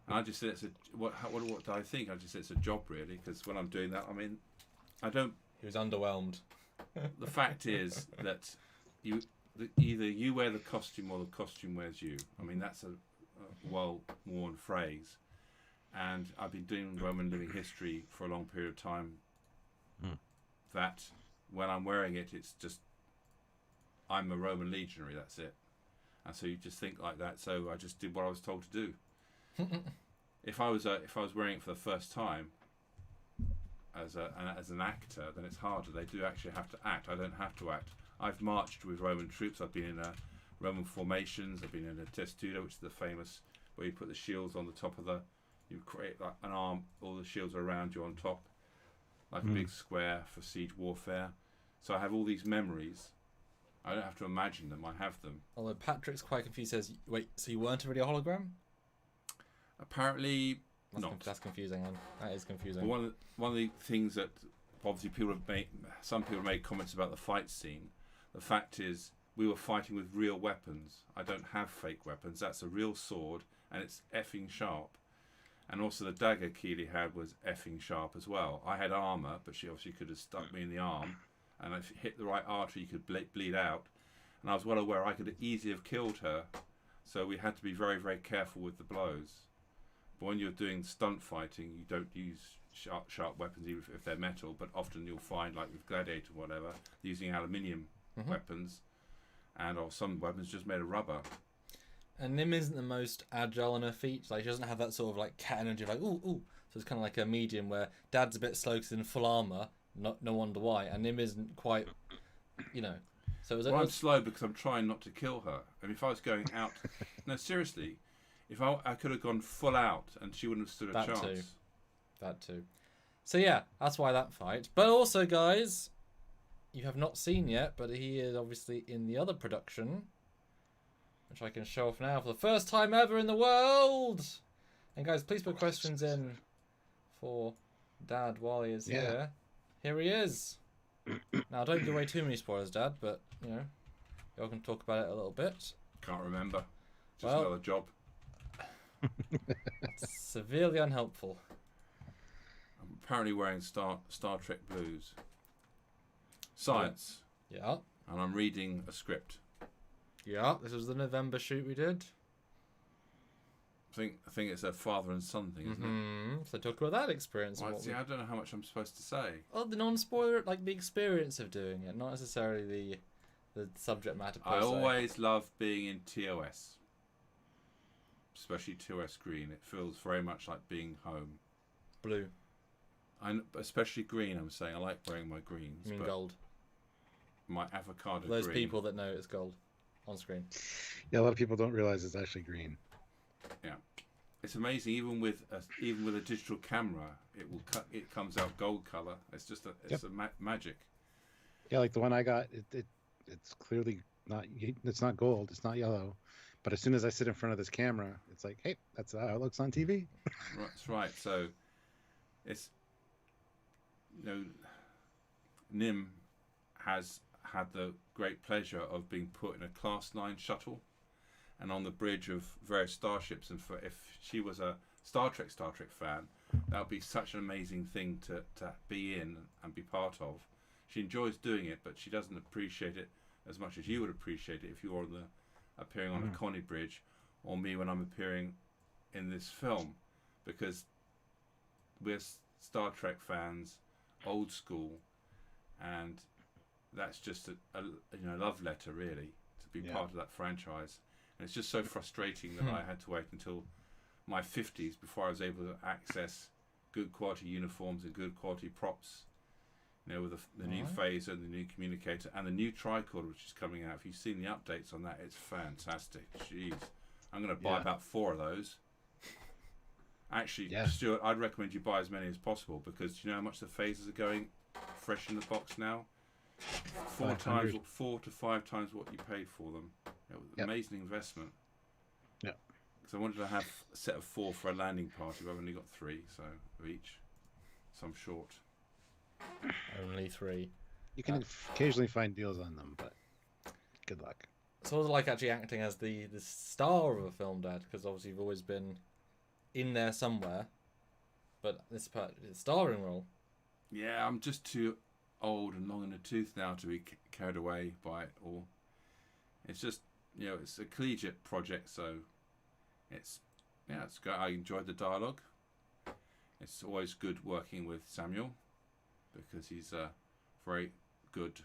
I just said what do I think? I just said it's a job really, because when I'm doing that, I mean, I don't. He was underwhelmed. The fact is that either you wear the costume or the costume wears you. I mean, that's a well-worn phrase. And I've been doing Roman living history for a long period of time. That when I'm wearing it, it's just, I'm a Roman legionary, that's it. And so you just think like that. So I just did what I was told to do. If I was wearing it for the first time as an actor, then it's harder. They do actually have to act. I don't have to act. I've marched with Roman troops. I've been in Roman formations. I've been in a testudo, which is the famous where you put the shields on the top of you create like an arm. All the shields are around you on top. like a big square for siege warfare. So I have all these memories. I don't have to imagine them. I have them. Although Patrick's quite confused, says, "Wait, so you weren't really a hologram?" Apparently not. That's confusing. That is confusing. But one of the things that obviously some people have made comments about the fight scene. The fact is, we were fighting with real weapons. I don't have fake weapons. That's a real sword, and it's effing sharp. And also the dagger Keely had was effing sharp as well. I had armour, but she obviously could have stuck me in the arm. And if it hit the right artery, you could bleed out. And I was well aware I could easily have killed her. So we had to be very, very careful with the blows. But when you're doing stunt fighting, you don't use sharp weapons, even if they're metal. But often you'll find, like with Gladiator or whatever, using aluminium weapons. And some weapons just made of rubber. And Nim isn't the most agile on her feet. Like, she doesn't have that sort of like cat energy, like ooh, ooh. So it's kind of like a medium where Dad's a bit slow because he's in full armor. No wonder why. And Nim isn't quite, So I'm slow because I'm trying not to kill her. I mean, if I was going out, no, seriously, if I could have gone full out and she wouldn't have stood a chance. That too. So yeah, that's why that fight. But also, guys, you have not seen yet, but he is obviously in the other production, which I can show off now for the first time ever in the world. And guys, please put questions in for Dad while he is here. Here he is. Now, don't give away too many spoilers, Dad, but, y'all can talk about it a little bit. Can't remember. Just another job. That's severely unhelpful. I'm apparently wearing Star Trek blues. Science. Yeah. And I'm reading a script. Yeah, this was the November shoot we did. I think it's a father and son thing, isn't it? So talk about that experience. Well, see, I don't know how much I'm supposed to say. Well, the non-spoiler, like the experience of doing it, not necessarily the subject matter per I se. always love being in TOS. Especially TOS green. It feels very much like being home. Blue. Especially green, I'm saying. I like wearing my greens. You mean gold? My avocado Those green. people that know it's gold on screen. Yeah, a lot of people don't realize it's actually green. Yeah, it's amazing. Even with a digital camera, it comes out gold color. It's just magic. Yeah, like the one I got, it's clearly not. It's not gold. It's not yellow. But as soon as I sit in front of this camera, it's like, hey, that's how it looks on TV. That's right. So, it's Nim has had the great pleasure of being put in a Class 9 shuttle and on the bridge of various starships. And if she was a Star Trek fan, that would be such an amazing thing to be in and be part of. She enjoys doing it, but she doesn't appreciate it as much as you would appreciate it if you were appearing on a Connie bridge, or me when I'm appearing in this film, because we're Star Trek fans, old school, and that's just a love letter really to be part of that franchise. And it's just so frustrating that I had to wait until my 50s before I was able to access good quality uniforms and good quality props. With the new phaser and the new communicator and the new tricorder which is coming out. If you've seen the updates on that, it's fantastic. Jeez, I'm going to buy about 4 of those. Actually, Stuart, I'd recommend you buy as many as possible, because do you know how much the phasers are going fresh in the box now? 4 to 5 times what you paid for them. It was an amazing investment. Yeah. Because I wanted to have a set of 4 for a landing party, but I've only got 3, so of each. So I'm short. Only 3. You can occasionally find deals on them, but good luck. It's also like actually acting as the star of a film, Dad, because obviously you've always been in there somewhere, but this part is a starring role. Yeah, I'm just too old and long in the tooth now to be carried away by it all. It's just, it's a collegiate project, so it's good. I enjoyed the dialogue. It's always good working with Samuel, because he's a very good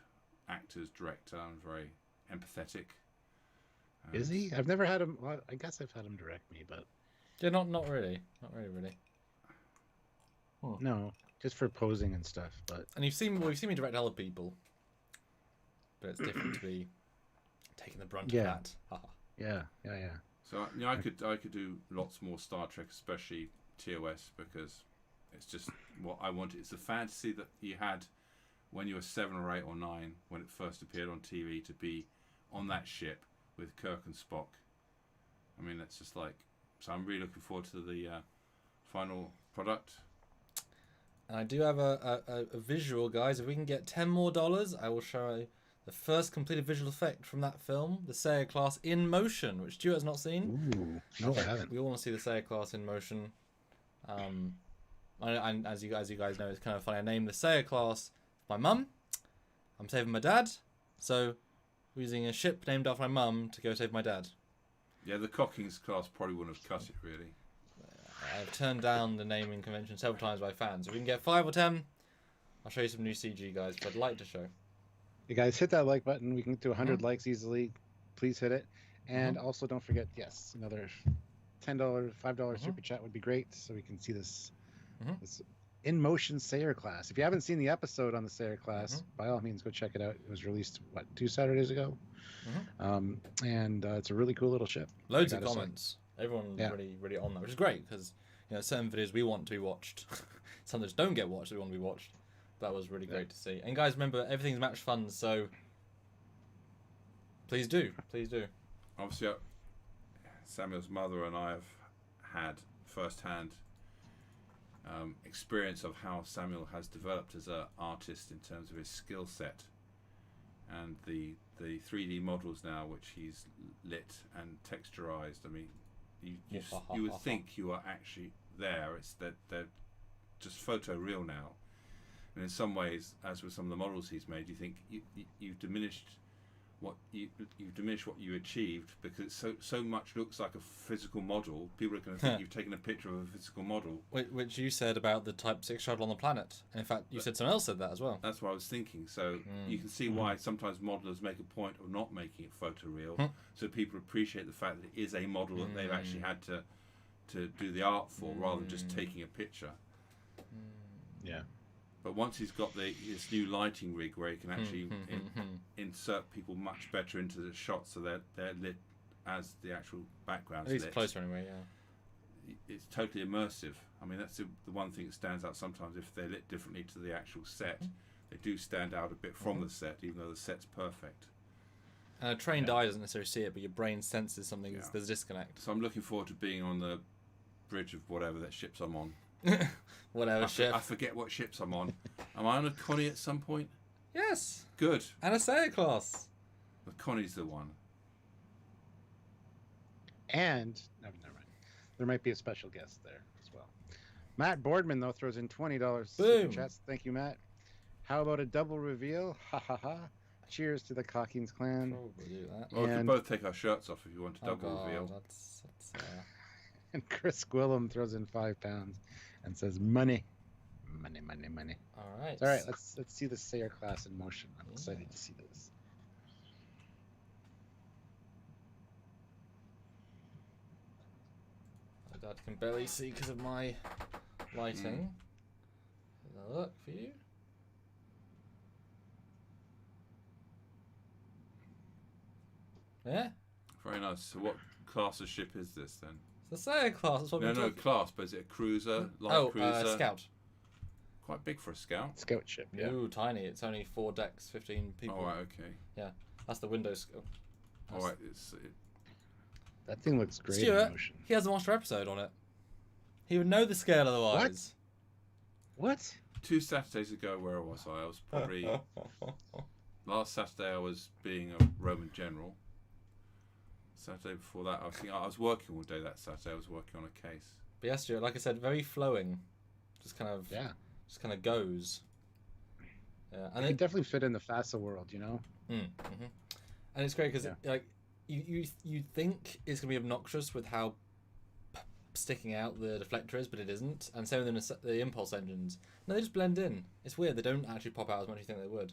actor, director, and very empathetic. Is he? I've never had him. Well, I guess I've had him direct me, but yeah, not really. No, just for posing and stuff. But and we've seen me direct other people, but it's different to be taking the brunt of that. Yeah. So I could do lots more Star Trek, especially TOS, because It's just what I wanted. It's the fantasy that you had when you were 7 or 8 or 9, when it first appeared on TV, to be on that ship with Kirk and Spock. I mean, that's just like... So I'm really looking forward to the final product. And I do have a visual, guys. If we can get $10 more, I will show the first completed visual effect from that film, the Sayer class in motion, which Stuart has not seen. Ooh, no, I haven't. We all want to see the Sayer class in motion. And as you guys know, it's kind of funny. I named the Sayer class my mum. I'm saving my dad, so we're using a ship named after my mum to go save my dad. Yeah, the Cockings class probably wouldn't have cut it, really. I've turned down the naming convention several times by fans. If we can get 5 or 10, I'll show you some new CG, guys, but I'd like to show. You guys hit that like button. We can get to 100 likes easily. Please hit it. And also don't forget, yes, another $10, $5 super chat would be great, so we can see this, this in motion Sayer class. If you haven't seen the episode on the Sayer class, by all means, go check it out. It was released, 2 Saturdays ago? And it's a really cool little ship. Loads of comments. Everyone really on that, which is great, because certain videos we want to be watched. Some that don't get watched, we want to be watched. That was really great to see. And guys, remember, everything's match funds, so please do. Obviously, Samuel's mother and I have had first-hand experience of how Samuel has developed as an artist in terms of his skill set, and the 3D models now, which he's lit and texturized. I mean, you would think you are actually there. It's that they're just photo real now. And in some ways, as with some of the models he's made, you think you've diminished what you achieved, because it so much looks like a physical model. People are going to think you've taken a picture of a physical model. Which you said about the Type 6 shuttle on the planet. And in fact, you said someone else said that as well. That's what I was thinking. So you can see why sometimes modelers make a point of not making it photoreal, so people appreciate the fact that it is a model that they've actually had to do the art for, rather than just taking a picture. Yeah. But once he's got this new lighting rig where he can actually insert people much better into the shots, so they're lit as the actual background's lit. At least closer anyway, yeah. It's totally immersive. I mean, that's the one thing that stands out sometimes. If they're lit differently to the actual set, they do stand out a bit from the set, even though the set's perfect. And a trained eye doesn't necessarily see it, but your brain senses something. There's a disconnect. So I'm looking forward to being on the bridge of whatever that ship's I'm on. Whatever ship. I forget what ships I'm on. Am I on a Connie at some point? Yes. Good. And a Sayer class. The Connie's the one. And never mind. There might be a special guest there as well. Matt Boardman though throws in $20 super chats. Thank you, Matt. How about a double reveal? Ha ha ha. Cheers to the Cockings clan. Probably do that. Well, we can both take our shirts off if you want a double reveal. That's And Chris Gwillem throws in £5 and says, money. All right. All right, let's see the Sayer class in motion. I'm excited to see this. My dad can barely see because of my lighting. Have a look for you. Yeah. Very nice. So what class of ship is this then? It's the Sayer class. That's what No, class, but is it a cruiser? Light cruiser? Scout. Quite big for a scout. Scout ship, yeah. Ooh, tiny. It's only 4 decks, 15 people. Oh, right, okay. Yeah, that's the Windows skill. All right, that thing looks great Stuart, in motion. He has a monster episode on it. He would know the scale otherwise. What? 2 Saturdays ago, where was I? I was probably... Last Saturday, I was being a Roman general. Saturday before that, I was working all day that Saturday. I was working on a case. But yes, Stuart, like I said, very flowing. Just kind of goes. Yeah, and it definitely fit in the FASA world, you know. And it's great because like you think it's gonna be obnoxious with how sticking out the deflector is, but it isn't. And same with the impulse engines. No, they just blend in. It's weird. They don't actually pop out as much as you think they would.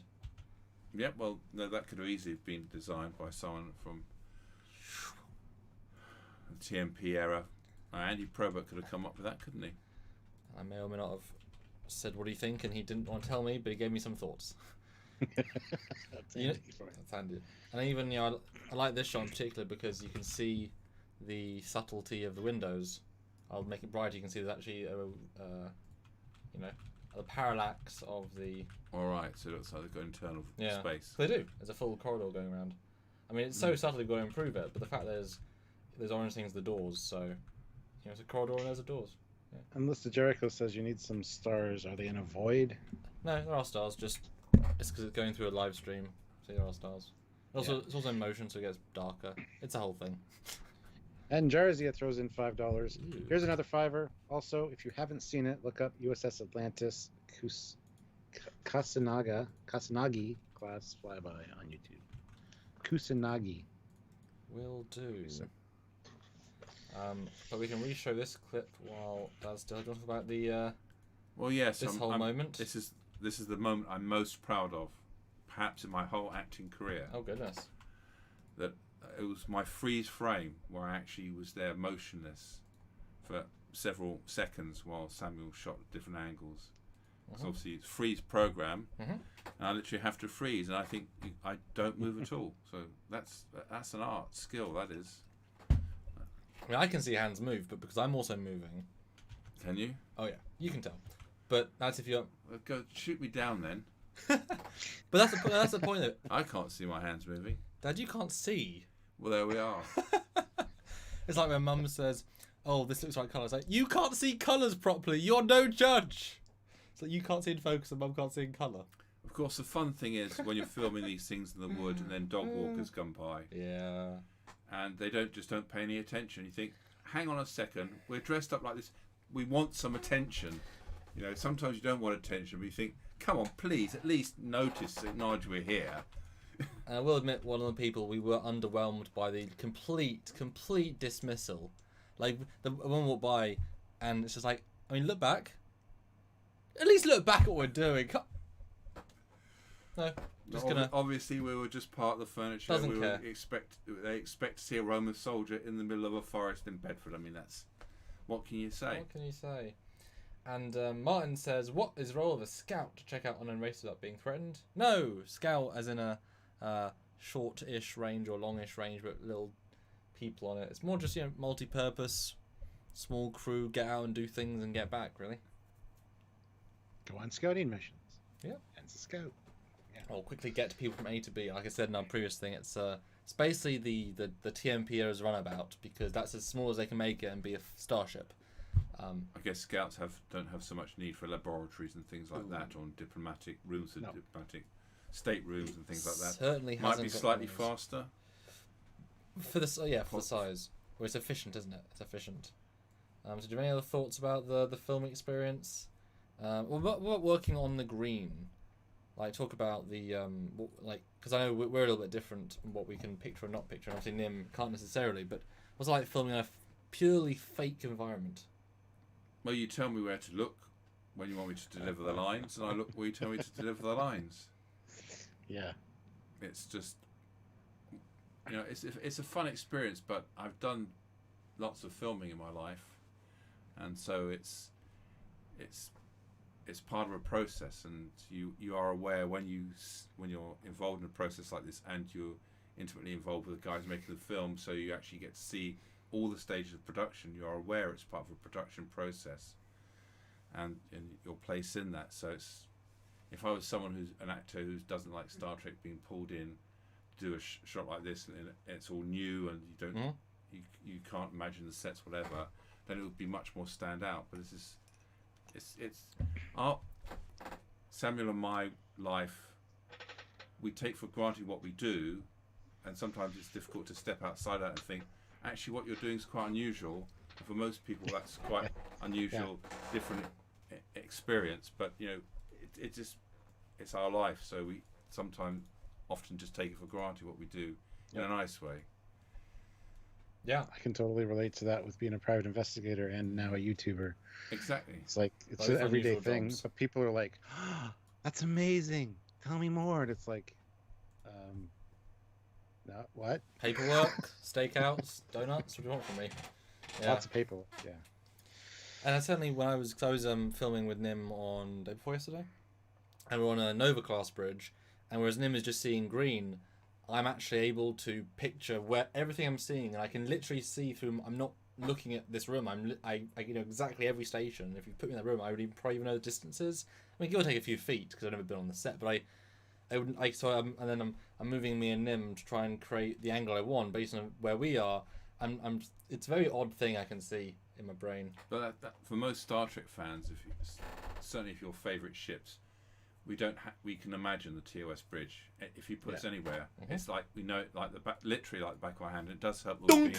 Yeah, well, no, that could have easily been designed by someone from the TMP era. Andy Probert could have come up with that, couldn't he? I may or may not have said, "What do you think?" and he didn't want to tell me, but he gave me some thoughts. That's handy. That's handy. And even I like this shot in particular because you can see the subtlety of the windows. I'll make it brighter. You can see there's actually the parallax of the. All right, so it looks like they've got internal space. They do. There's a full corridor going around. I mean, it's so subtle you've got to improve it, but the fact there's orange things the doors, so it's a corridor and there's the doors. Yeah. And Lista Jericho says you need some stars. Are they in a void? No, there are stars. Just it's because it's going through a live stream, so there are stars. It's also in motion, so it gets darker. It's a whole thing. And Jarzia throws in $5. Here's another $5. Also, if you haven't seen it, look up USS Atlantis Kusanagi class flyby on YouTube. Kusanagi. Will do. But we can re-show this clip while Dad's still talking about the. Well, yes. This whole moment. This is the moment I'm most proud of, perhaps in my whole acting career. Oh goodness. That it was my freeze frame where I actually was there motionless for several seconds while Samuel shot at different angles. So obviously it's freeze program, and I literally have to freeze, and I think I don't move at all. So that's an art skill, that is. I mean, I can see hands move, but because I'm also moving. Can you? Oh yeah, you can tell. But that's if you're. Well, go shoot me down then. But that's the point of it. I can't see my hands moving. Dad, you can't see. Well, there we are. It's like when Mum says, "Oh, this looks like colours." Like, you can't see colours properly. You're no judge. So you can't see in focus, and Mum can't see in colour. Of course, the fun thing is when you're filming these things in the wood, and then dog walkers come by. Yeah. And they don't pay any attention. You think, hang on a second, we're dressed up like this. We want some attention. Sometimes you don't want attention, but you think, come on, please, at least acknowledge we're here. And I will admit, one of the people we were underwhelmed by the complete dismissal. Like, the woman walked by, and it's just like, I mean, look back. At least look back at what we're doing. No, just gonna. Obviously, we were just part of the furniture. Doesn't care. They expect to see a Roman soldier in the middle of a forest in Bedford. I mean, what can you say? What can you say? And Martin says, "What is the role of a scout to check out unknown races without being threatened?" No, scout as in a short-ish range or long-ish range, but little people on it. It's more just multi-purpose, small crew, get out and do things and get back. Really. Go on scouting missions. Yeah. And it's a scout. Or quickly get to people from A to B. Like I said in our previous thing, it's basically the TMP era's runabout, because that's as small as they can make it and be a starship. I guess scouts don't have so much need for laboratories and things like that, or diplomatic rooms and diplomatic state rooms and things like that. Certainly might be slightly faster. For the size. Well, it's efficient, isn't it? It's efficient. So do you have any other thoughts about the filming experience? What working on the green? Like, talk about the because I know we're a little bit different in what we can picture and not picture, and obviously Nim can't necessarily, but what's it like filming in a purely fake environment? Well, you tell me where to look when you want me to deliver the lines, and I look where you tell me to deliver the lines. Yeah. It's just, it's a fun experience, but I've done lots of filming in my life, and so it's part of a process, and you are aware when you're involved in a process like this, and you're intimately involved with the guys making the film, so you actually get to see all the stages of production. You are aware it's part of a production process, and your place in that. So if I was someone who's an actor who doesn't like Star Trek being pulled in to do a shot like this, and it's all new, and you can't imagine the sets, whatever, then it would be much more stand out. But it's Samuel and my life, we take for granted what we do, and sometimes it's difficult to step outside that and think, actually what you're doing is quite unusual. For most people that's quite unusual, different experience, but it's our life, so we often just take it for granted what we do in a nice way. Yeah, I can totally relate to that with being a private investigator and now a YouTuber. Exactly. It's like it's an everyday thing, but people are like, oh, "That's amazing! Tell me more." And it's like, no, what? Paperwork, stakeouts, donuts. What do you want from me? Yeah. Lots of paperwork. Yeah. And certainly when I was filming with Nim on day before yesterday, and we're on a Nova class bridge, and whereas Nim is just seeing green, I'm actually able to picture where everything I'm seeing, and I can literally see through. I'm not looking at this room, I know exactly every station. If you put me in that room, I would probably even know the distances. I mean, give or take a few feet because I've never been on the set, but I'm moving me and Nim to try and create the angle I want based on where we are. It's a very odd thing I can see in my brain. But for most Star Trek fans, certainly if your favourite ships, we can imagine the TOS bridge. If you put us anywhere, it's like we know it like literally like the back of our hand. It does help with being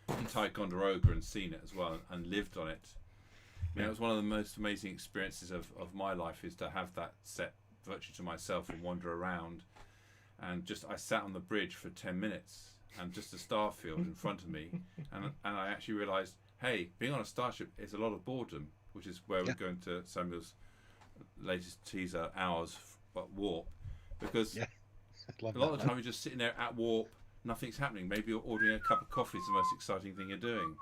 in Ticonderoga and seen it as well and lived on it. I mean, it was one of the most amazing experiences of my life is to have that set virtually to myself and wander around, and I sat on the bridge for 10 minutes and just a star field in front of me, and I actually realised, hey, being on a starship is a lot of boredom, which is where we're going to Samuel's latest teaser hours at warp, because a lot of the time you're just sitting there at warp, nothing's happening. Maybe you're ordering a cup of coffee is the most exciting thing you're doing.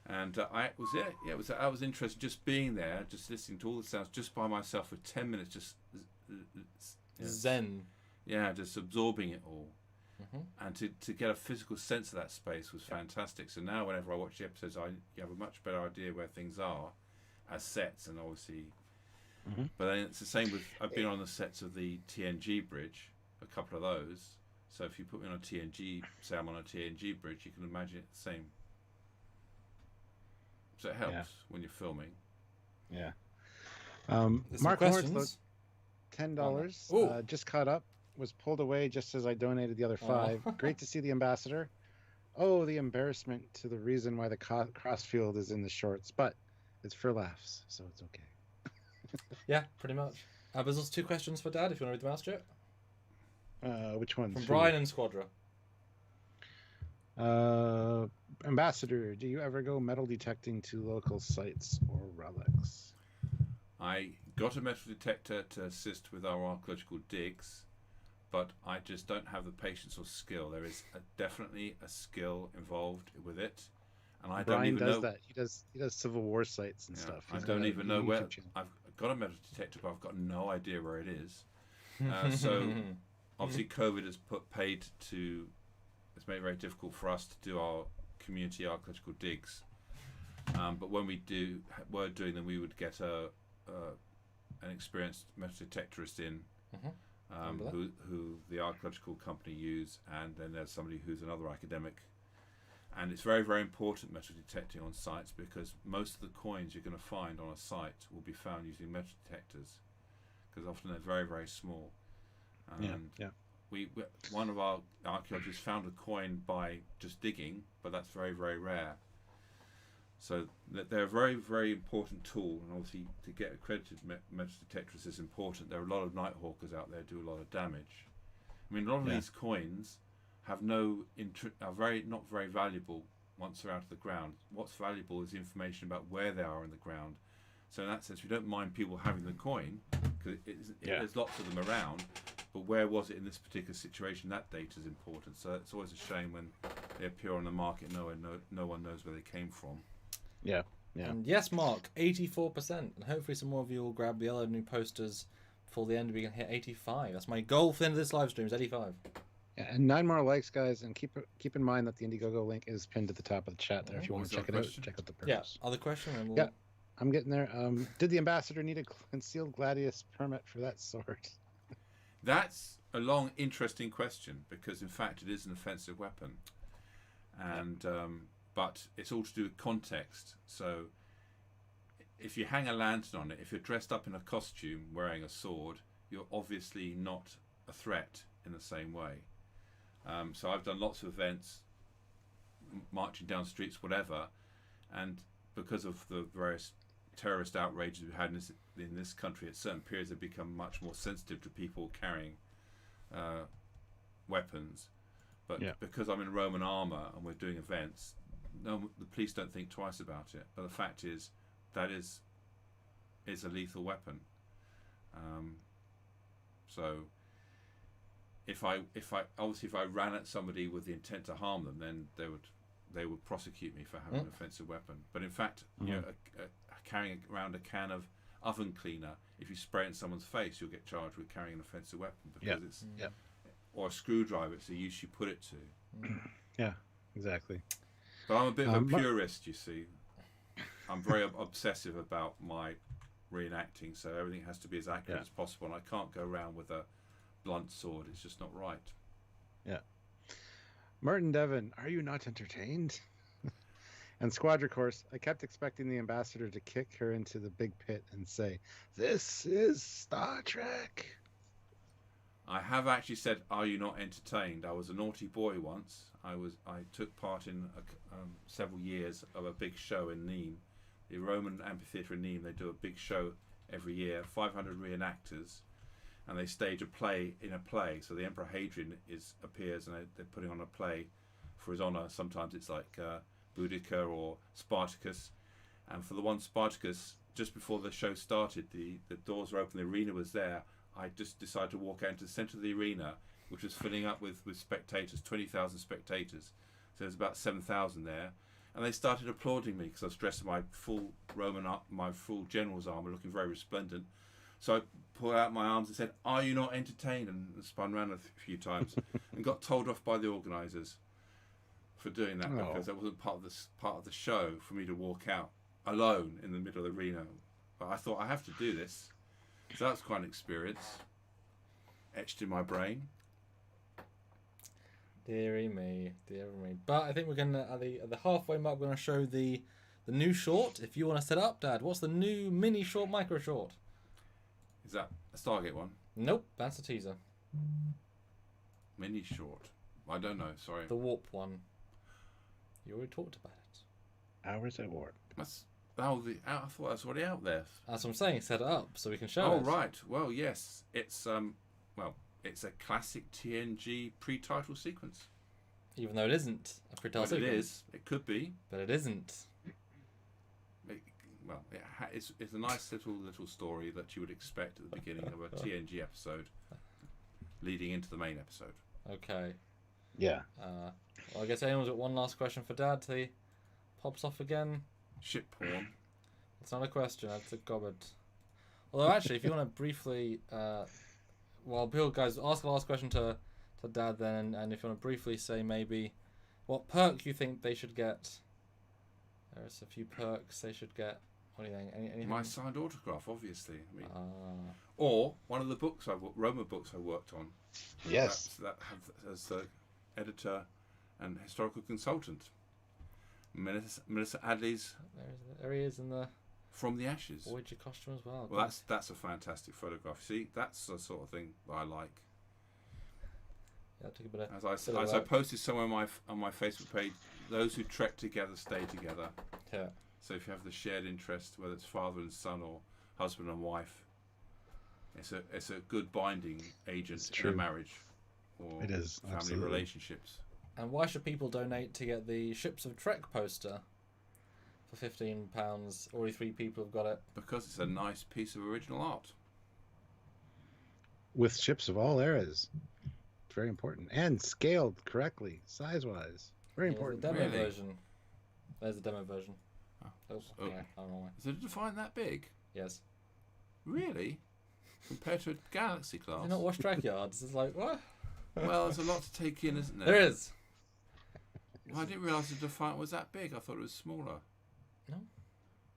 And I was interested just being there, just listening to all the sounds just by myself for 10 minutes, just zen. Yeah, just absorbing it all. And to get a physical sense of that space was fantastic. So now whenever I watch the episodes, you have a much better idea where things are as sets, and obviously. But then it's the same with, I've been on the sets of the TNG bridge, a couple of those. So if you put me on a TNG, say I'm on a TNG bridge, you can imagine it the same. So it helps when you're filming. Yeah. Mark Lawrence, $10. Just caught up. Was pulled away just as I donated the other $5. Great to see the ambassador. Oh, the embarrassment to the reason why the crossfield is in the shorts, but it's for laughs, so it's okay. Yeah, pretty much. There's also 2 questions for Dad, if you want to read them out, Stuart. Which ones? From Brian and Squadra. Ambassador, do you ever go metal detecting to local sites or relics? I got a metal detector to assist with our archaeological digs, but I just don't have the patience or skill. There is definitely a skill involved with it, and I don't even know. That. He does Civil War sites and stuff. I don't even know where. I've got a metal detector, but I've got no idea where it is. So obviously, COVID has it's made it very difficult for us to do our community archaeological digs. But when were doing them, we would get an experienced metal detectorist in. Who the archaeological company use, and then there's somebody who's another academic, and it's very, very important metal detecting on sites, because most of the coins you're going to find on a site will be found using metal detectors, because often they're very, very small. One of our archaeologists found a coin by just digging, but that's very, very rare. So they're a very, very important tool, and obviously to get accredited metal detectors is important. There are a lot of Nighthawkers out there who do a lot of damage. I mean, a lot of these coins have not very valuable once they're out of the ground. What's valuable is information about where they are in the ground. So in that sense, we don't mind people having the coin, because there's lots of them around, but where was it in this particular situation? That data is important. So it's always a shame when they appear on the market, no one knows where they came from. Yeah. And yes, Mark, 84%. And hopefully some more of you will grab the other new posters before the end. We can hit 85. That's my goal for the end of this live stream, is 85. Yeah, and 9 more likes, guys. And keep in mind that the Indiegogo link is pinned at the top of the chat there. If you want to check it out, check out the purpose. Yeah, other question? Yeah, I'm getting there. Did the ambassador need a concealed gladius permit for that sword? That's a long, interesting question, because in fact it is an offensive weapon. And... but it's all to do with context. So if you hang a lantern on it, if you're dressed up in a costume wearing a sword, you're obviously not a threat in the same way. So I've done lots of events, marching down streets, whatever, and because of the various terrorist outrages we've had in this country, at certain periods have become much more sensitive to people carrying weapons. But because I'm in Roman armour and we're doing events, no, the police don't think twice about it. But the fact is, that is a lethal weapon. So if I ran at somebody with the intent to harm them, then they would prosecute me for having an offensive weapon. But in fact, carrying around a can of oven cleaner, if you spray it in someone's face, you'll get charged with carrying an offensive weapon, because it's or a screwdriver. It's the use you put it to. Yeah, exactly. But I'm a bit of a Mar- purist, you see. I'm very obsessive about my reenacting, so everything has to be as accurate as possible, and I can't go around with a blunt sword. It's just not right. Yeah. Martin Devon, are you not entertained? And Squadra Course, I kept expecting the ambassador to kick her into the big pit and say, "This is Star Trek." I have actually said, "Are you not entertained?" I was a naughty boy once. I took part in several years of a big show in Nîmes, the Roman amphitheatre in Nîmes. They do a big show every year, 500 reenactors, and they stage a play in a play. So the Emperor Hadrian appears, and they're putting on a play for his honour. Sometimes it's like Boudica or Spartacus, and for the one Spartacus, just before the show started, the doors were open, the arena was there. I just decided to walk out into the centre of the arena, which was filling up with spectators, 20,000 spectators. So there's about 7,000 there, and they started applauding me because I was dressed in my full my full general's armour, looking very resplendent. So I pulled out my arms and said, "Are you not entertained?" and spun around a few times and got told off by the organisers for doing that because that wasn't part of the show for me to walk out alone in the middle of the arena. But I thought I have to do this, so that's quite an experience etched in my brain. Deary me, deary me. But I think we're gonna at the halfway mark. We're gonna show the new short. If you want to set up, Dad, what's the new mini short, micro short? Is that a Stargate one? Nope, that's a teaser. Mini short. I don't know. Sorry. The warp one. You already talked about it. Hours at Warp. I thought that's already out there. That's what I'm saying. Set it up so we can show it. Oh right. Well, yes. It's it's a classic TNG pre-title sequence. Even though it isn't a pre-title sequence. It is. It could be. But it isn't. It's a nice little story that you would expect at the beginning of a TNG episode, leading into the main episode. Okay. Yeah. Well, I guess anyone's got one last question for Dad. He pops off again. Ship porn. It's not a question. It's a gobbard. Although actually, if you want to briefly, Bill, guys, ask the last question to Dad then, and if you want to briefly say maybe what perk you think they should get. There's a few perks they should get. What do you think? Anything? My signed autograph, obviously. I mean, or one of the books Roma books I worked on. Yes. That have as the editor and historical consultant. Melissa Adley's. There he is in the From the Ashes. Voyager costume as well. Well, that's a fantastic photograph. See, that's the sort of thing that I like. Yeah, take a bit of. As I posted somewhere on my Facebook page, those who trek together stay together. Yeah. So if you have the shared interest, whether it's father and son or husband and wife, it's a good binding agent in a marriage or it is, family absolutely. relationships. And why should people donate to get the Ships of Trek poster for £15? Already 3 people have got it. Because it's a nice piece of original art. With ships of all eras. It's very important. And scaled correctly, size-wise. Very important. The demo Really? version. There's the demo version. Oh. Yeah, I don't know why. Is it defined that big? Yes. Really? Compared to a Galaxy class? You've not watched Trekyards. It's like, what? Well, there's a lot to take in, isn't there? There is. Well, I didn't realise the Defiant was that big. I thought it was smaller. No.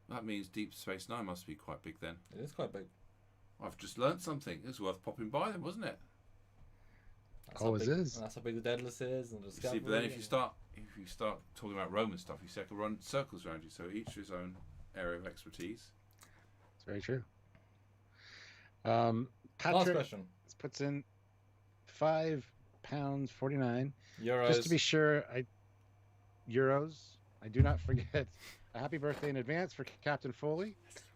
That means Deep Space Nine must be quite big then. It is quite big. I've just learnt something. It was worth popping by then, wasn't it? That's how Always big, is. That's how big the Daedalus is. And the You see, Discovery. but then if you start talking about Roman stuff, you see I can run circles around you. So each his own area of expertise. It's very true. Last Patrick question. puts in £5.49. Euros. Just to be sure, euros. I do not forget. A happy birthday in advance for Captain Foley.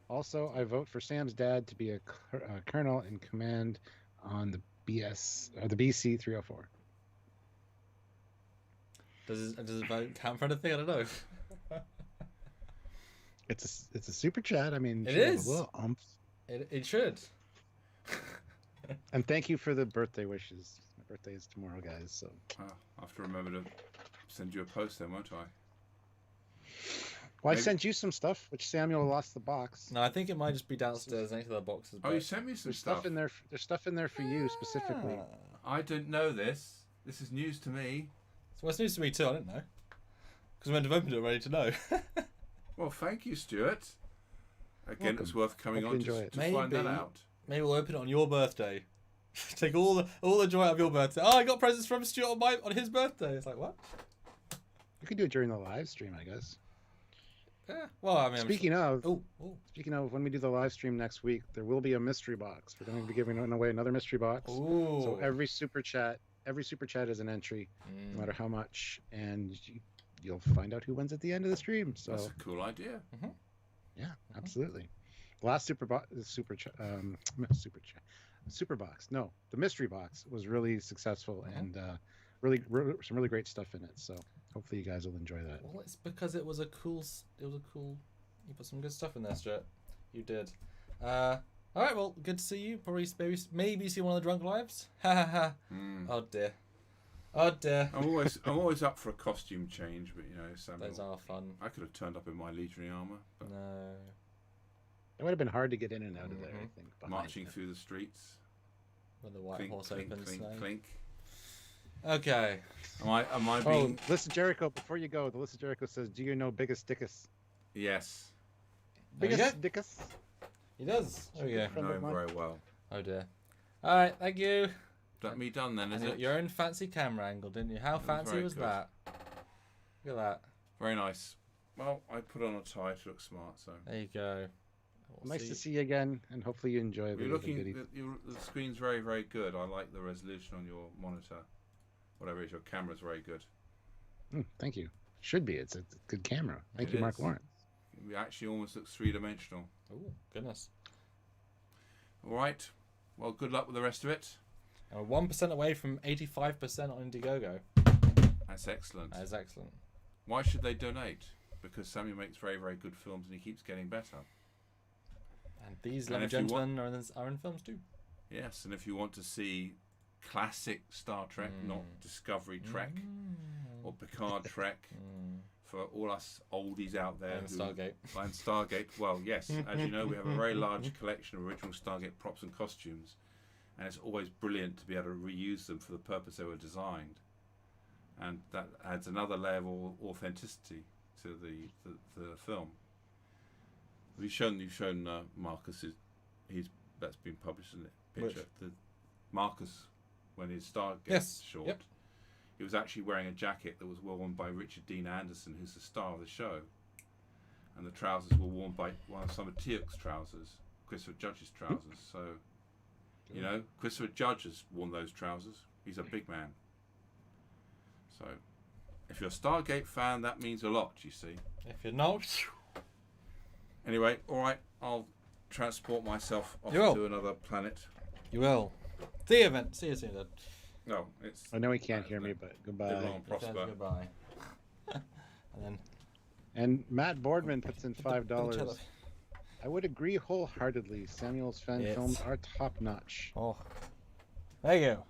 Also, I vote for Sam's dad to be a colonel in command on the BC 304. Does it vote count for anything? I don't know. It's a super chat. I mean, It sure, is. a little umph. It should. And thank you for the birthday wishes. My birthday is tomorrow, guys. So I'll have to remember to send you a post then, won't I? well, I Maybe- sent you some stuff, which Samuel lost the box. No, I think it might just be downstairs next to the boxes. Oh, but- you sent me some There's stuff in there. There's stuff in there for you specifically. Ah. I didn't know this. This is news to me. So it's news to me too. I didn't know. Because we went to open it ready to know. Well, thank you, Stuart. Again, Welcome. it's worth coming Hope on you to enjoy it. find that Maybe. out. Maybe we'll open it on your birthday. Take all the joy out of your birthday. Oh, I got presents from Stuart on his birthday. It's like, what? You could do it during the live stream, I guess. Yeah. Well, I mean, Speaking of, oh, when we do the live stream next week, there will be a mystery box. We're going to be giving away another mystery box. ooh. So every super chat is an entry, no matter how much, and you'll find out who wins at the end of the stream. So That's a cool idea. yeah, absolutely. The last super box, no, the mystery box was really successful and really some really great stuff in it. So hopefully you guys will enjoy that. Well, it's because it was a cool. You put some good stuff in there, Stuart. You did. All right. Well, good to see you. Probably maybe see one of the drunk lives. Ha ha ha. Oh dear. Oh dear. I'm always up for a costume change, but you know, Samuel, Those are fun. I could have turned up in my legionary armor, but No. It would have been hard to get in and out of there, I think. marching through the streets, When the white clink, horse clink, opens. clink, no. clink. Okay. Am I Oh, being? list of Jericho, before you go, the list of Jericho says, do you know Biggest Dickus? Yes, There you Biggest Dickus? He does. There we go. I Friend know of him mine. very well. Oh dear. All right. Thank you. That me done then, is And it? your own fancy camera angle, didn't you? How was fancy very was good. that? Look at that. Very nice. Well, I put on a tie to look smart, so. There you go. We'll Nice to see you again, and hopefully you enjoy the You're looking. video. The screen's very, very good. I like the resolution on your monitor. Whatever it is, your camera's very good. Thank you. Should be. It's a good camera. Thank It you, Mark is. Lawrence. It actually almost looks three-dimensional. Oh, goodness. All right. Well, good luck with the rest of it. And we're 1% away from 85% on Indiegogo. That's excellent. That is excellent. Why should they donate? Because Samuel makes very, very good films and he keeps getting better. And these And lovely if you want- gentlemen are in films too. Yes, and if you want to see classic Star Trek, not Discovery Trek or Picard Trek, for all us oldies out there And Stargate. And Stargate, well, yes, as you know, we have a very large collection of original Stargate props and costumes, and it's always brilliant to be able to reuse them for the purpose they were designed, and that adds another layer of authenticity to the film. You've shown Marcus's, that's been published in the picture. The Marcus, when his Stargate short, Yep. he was actually wearing a jacket that was worn by Richard Dean Anderson, who's the star of the show, and the trousers were worn by one of some of Teal'c's trousers, Christopher Judge's trousers. So, you know, Christopher Judge has worn those trousers. He's a big man. So, if you're a Stargate fan, that means a lot, you see. If you're not, Anyway, all right, I'll transport myself off You will. to another planet. you will. See you, event. See you soon, then. No, it's. I know he can't hear me, but goodbye. Live long and prosper. Goodbye. And then And Matt Boardman puts in Put the $5. cello. I would agree wholeheartedly. Samuel's fan Yes. films are top notch. Oh, thank you.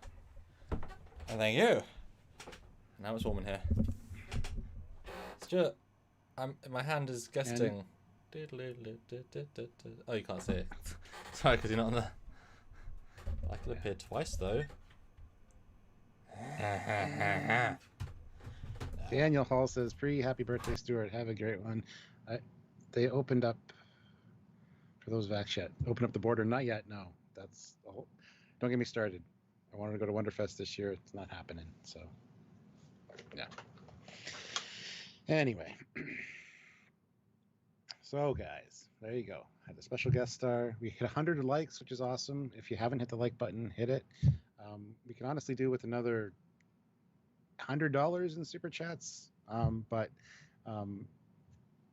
And thank you. Now it's warm in here. Stuart, my hand is guesting. Oh, you can't see it. Sorry, because you're not on the. I could appear twice though. Daniel Hall says, happy birthday, Stuart. Have a great one. They opened up, for those vax yet, open up the border. Not yet, no. That's the whole, don't get me started. I wanted to go to Wonderfest this year. It's not happening. So, yeah. Anyway. So, guys, there you go. Had a special guest star. We hit 100 likes, which is awesome. If you haven't hit the like button, hit it. We can honestly do with another $100 in super chats. But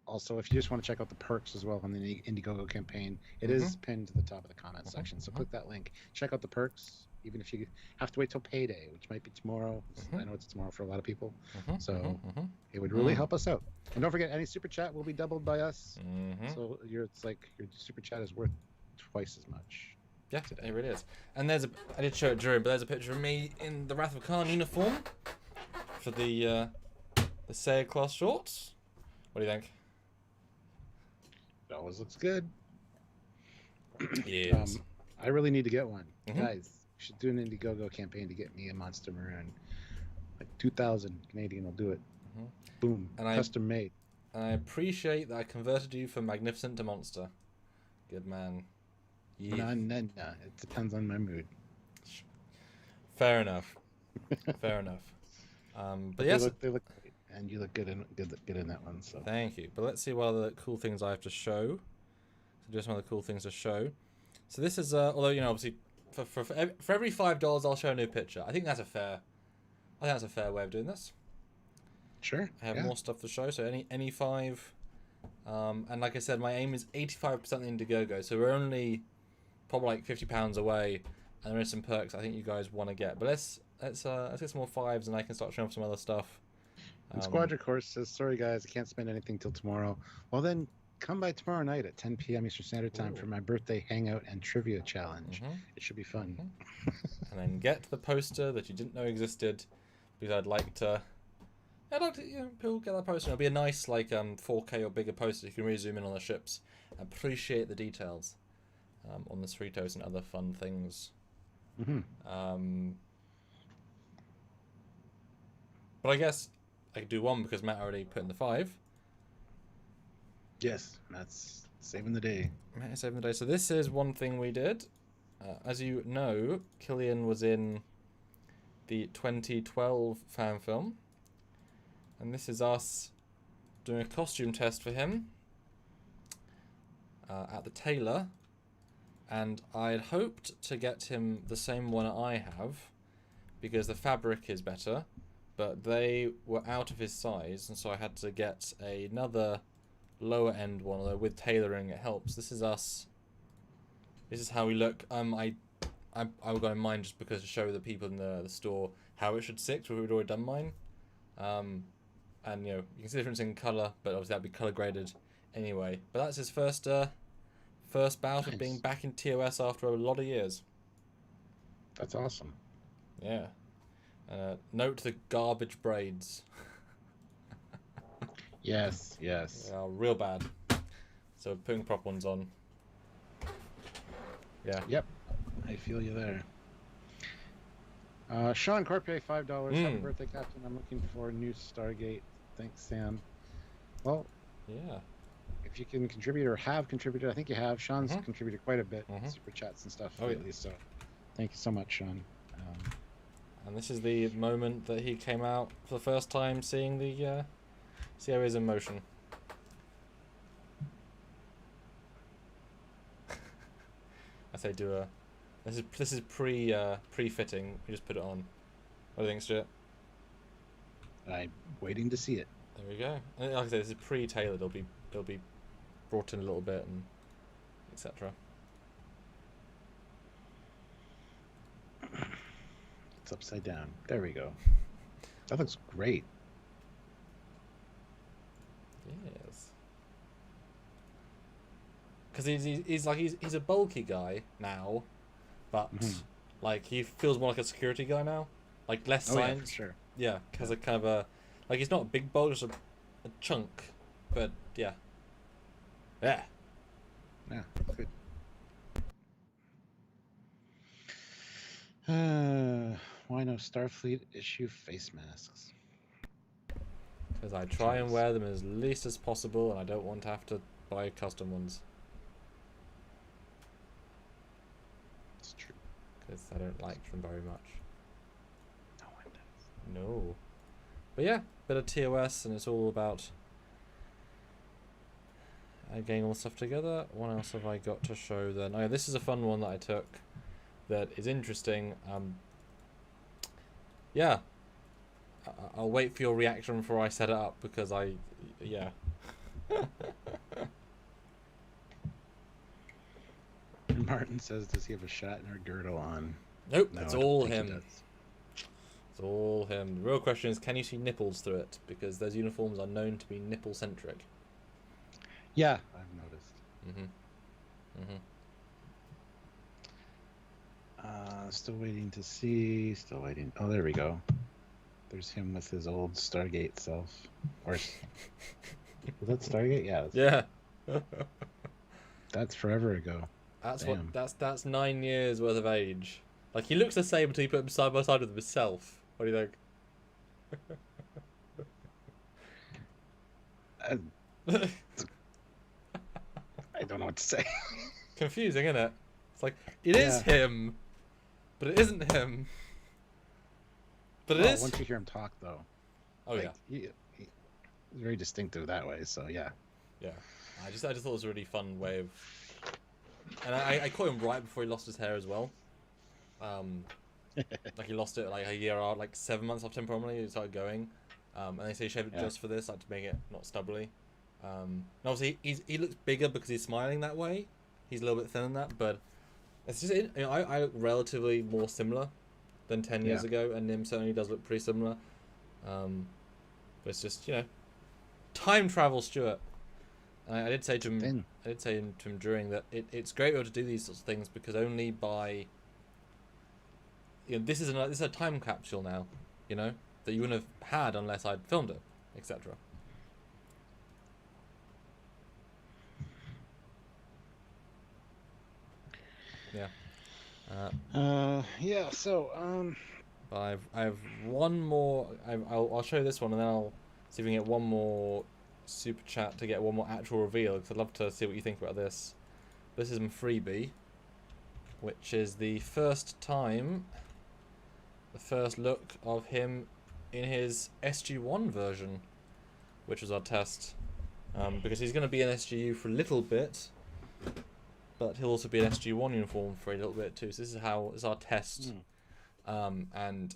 also, if you just want to check out the perks as well on the Indiegogo campaign, it is pinned to the top of the comment section. So click that link. Check out the perks, even if you have to wait till payday, which might be tomorrow. I know it's tomorrow for a lot of people. So it would really help us out. And don't forget, any super chat will be doubled by us. So it's like your super chat is worth twice as much. Yeah, it really is. And I did show it during, but there's a picture of me in the Wrath of Khan uniform for the sailcloth shorts. What do you think? It always looks good. Yes. I really need to get one. Guys, we should do an Indiegogo campaign to get me a Monster Maroon. Like 2,000 Canadian will do it. Boom. And Custom made. I appreciate that I converted you from magnificent to monster. Good man. No. It depends on my mood. Fair enough. Fair enough. But But yes, they look great, and you look good in that one. So thank you. But let's see what other cool things I have to show. So just some other cool things to show. So this is although obviously for every $5 I'll show a new picture. I think that's a fair way of doing this. sure. I have more stuff to show, so any five. And like I said, my aim is 85% Indiegogo, so we're only probably like £50 away, and there is some perks I think you guys want to get. But let's get some more fives, and I can start showing off some other stuff. And Squadra Course says, "Sorry guys, I can't spend anything till tomorrow." Well then, come by tomorrow night at 10 p.m. Eastern Standard Time for my birthday hangout and trivia challenge. It should be fun. And then get the poster that you didn't know existed, because I'd like to people get that poster. It'll be a nice 4K or bigger poster. You can really zoom in on the ships. Appreciate the details on the Cerritos and other fun things. But I guess I could do one because Matt already put in the 5. Yes, that's saving the day. Matt is saving the day. So this is one thing we did. As you know, Killian was in the 2012 fan film. And this is us doing a costume test for him at the tailor. And I had hoped to get him the same one I have, because the fabric is better, but they were out of his size, and so I had to get another lower end one, although with tailoring it helps. This is us. This is how we look. I will go in mine just because to show the people in the store how it should sit, because we'd already done mine. And you can see the difference in colour, but obviously that'd be colour graded anyway. But that's his first bout of being back in TOS after a lot of years. That's awesome. Yeah. Note the garbage braids. Yes. They are real bad. So putting proper ones on. Yeah. Yep. I feel you there. Sean Corpier, $5. Happy birthday, Captain. I'm looking for a new Stargate. Thanks, Sam. Well, yeah. If you can contribute or have contributed, I think you have. Sean's contributed quite a bit, super chats and stuff lately. So, thank you so much, Sean. And this is the moment that he came out for the first time, seeing the COAs in motion. I say do a. This is pre-fitting. We just put it on. What do you think, Stuart? I'm waiting to see it. There we go. And like I said, this is pre-tailored. It'll be brought in a little bit and etc. It's upside down. There we go. That looks great. Yes. Because he's a bulky guy now, but he feels more like a security guy now, like less science. Yeah, for sure. Yeah, has a kind of a he's not a big bulk, just a chunk, but yeah. Yeah, good. Why no Starfleet issue face masks? Because I try and wear them as least as possible, and I don't want to have to buy custom ones. It's true. Because I don't like them very much. No one does. No. But yeah, bit of TOS, and it's all about getting all the stuff together. What else have I got to show then? Oh, this is a fun one that I took that is interesting. Yeah. I'll wait for your reaction before I set it up, because yeah. And Martin says, does he have a Shatner girdle on? Nope, No, it's I don't all think he him. does. It's all him. The real question is, can you see nipples through it? Because those uniforms are known to be nipple-centric. Yeah, I've noticed. Still waiting to see. Still waiting. Oh, there we go. There's him with his old Stargate self. Or was that Stargate? Yeah. Yeah. That's forever ago. That's Damn. that's 9 years worth of age. Like, he looks the same until you put him side by side with himself. What do you think? I, I don't know what to say. Confusing, isn't it? It's like, it is him, but it isn't him. But it is. Once you hear him talk, though. Oh, like, he's very distinctive that way, so yeah. Yeah. I just thought it was a really fun way of... And I caught him right before he lost his hair as well. Like he lost it like a year out, like 7 months after him probably, he started going. And they say he shaved it just for this, like to make it not stubbly. And obviously he looks bigger because he's smiling that way. He's a little bit thinner than that, but it's just, you know, I look relatively more similar than 10 years ago, and Nim certainly does look pretty similar. But it's just, you know, time travel, Stuart. And I did say to him, during that it's great to be able to do these sorts of things because only by, you know, this is a time capsule now, you know, that you wouldn't have had unless I'd filmed it, etc. Yeah. So I have one more. I'll show you this one, and then I'll see if we can get one more super chat to get one more actual reveal. Because I'd love to see what you think about this. This is my freebie, which is the first look of him in his SG-1 version, which was our test. Because he's going to be in SGU for a little bit, but he'll also be in SG-1 uniform for a little bit too. So this is our test. But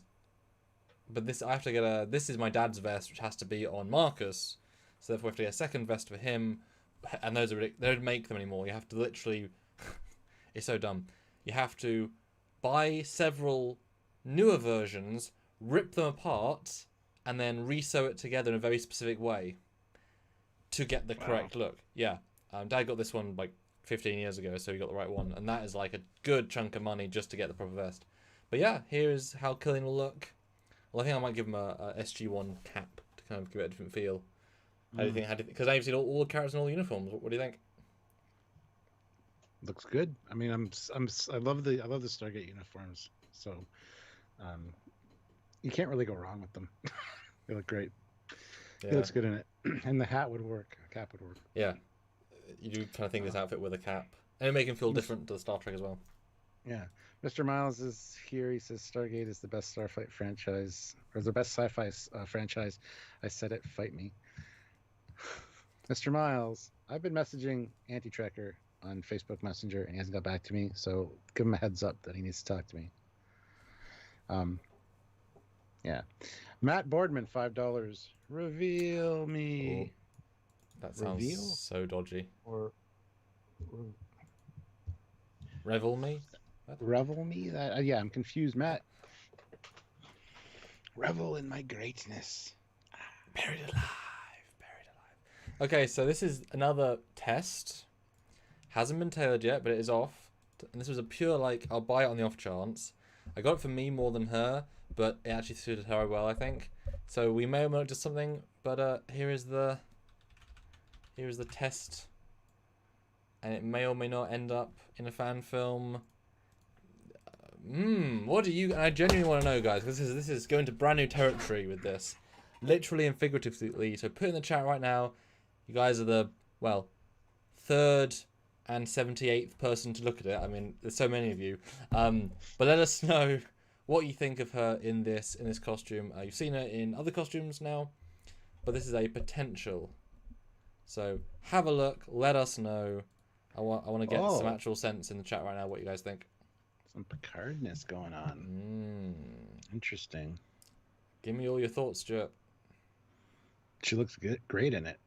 this I have to get this is my dad's vest, which has to be on Marcus. So therefore, we have to get a second vest for him, and those are they don't make them anymore. You have to literally, it's so dumb. You have to buy several newer versions, rip them apart, and then re-sew it together in a very specific way to get the correct look. Yeah, Dad got this one like 15 years ago, so he got the right one, and that is like a good chunk of money just to get the proper vest. But yeah, here's how Killian will look. Well, I think I might give him a SG-1 cap to kind of give it a different feel. How do you think? Because I've seen all the characters in all the uniforms. What do you think? Looks good. I mean, I love the Stargate uniforms. So, you can't really go wrong with them. They look great. Yeah. He looks good in it, and the hat would work. A cap would work. Yeah, you do kind of think this outfit with a cap, and it make him feel different to Star Trek as well. Yeah. Mr. Miles is here. He says Stargate is the best Starflight franchise, or the best sci-fi franchise. I said it. Fight me. Mr. Miles, I've been messaging Anti-Trekker on Facebook Messenger, and he hasn't got back to me, so give him a heads up that he needs to talk to me. Yeah. Matt Boardman, $5. Reveal me. Oh, that sounds so dodgy. Or revel me? Revel me? That yeah, I'm confused, Matt. Revel in my greatness. Buried alive. Okay, so this is another test. Hasn't been tailored yet, but it is off. And this was a pure, like, I'll buy it on the off chance. I got it for me more than her, but it actually suited her well, I think. So we may or may not do something, but here is the test. And it may or may not end up in a fan film. What do you... I genuinely want to know, guys, because this is going to brand new territory with this. Literally and figuratively. So put in the chat right now. You guys are the, well, 3rd and 78th person to look at it. I mean, there's so many of you. But let us know what you think of her in this costume. You've seen her in other costumes now, but this is a potential. So have a look. Let us know. I want to get some actual sense in the chat right now what you guys think. Some Picardness going on. Interesting. Give me all your thoughts, Stuart. She looks great in it.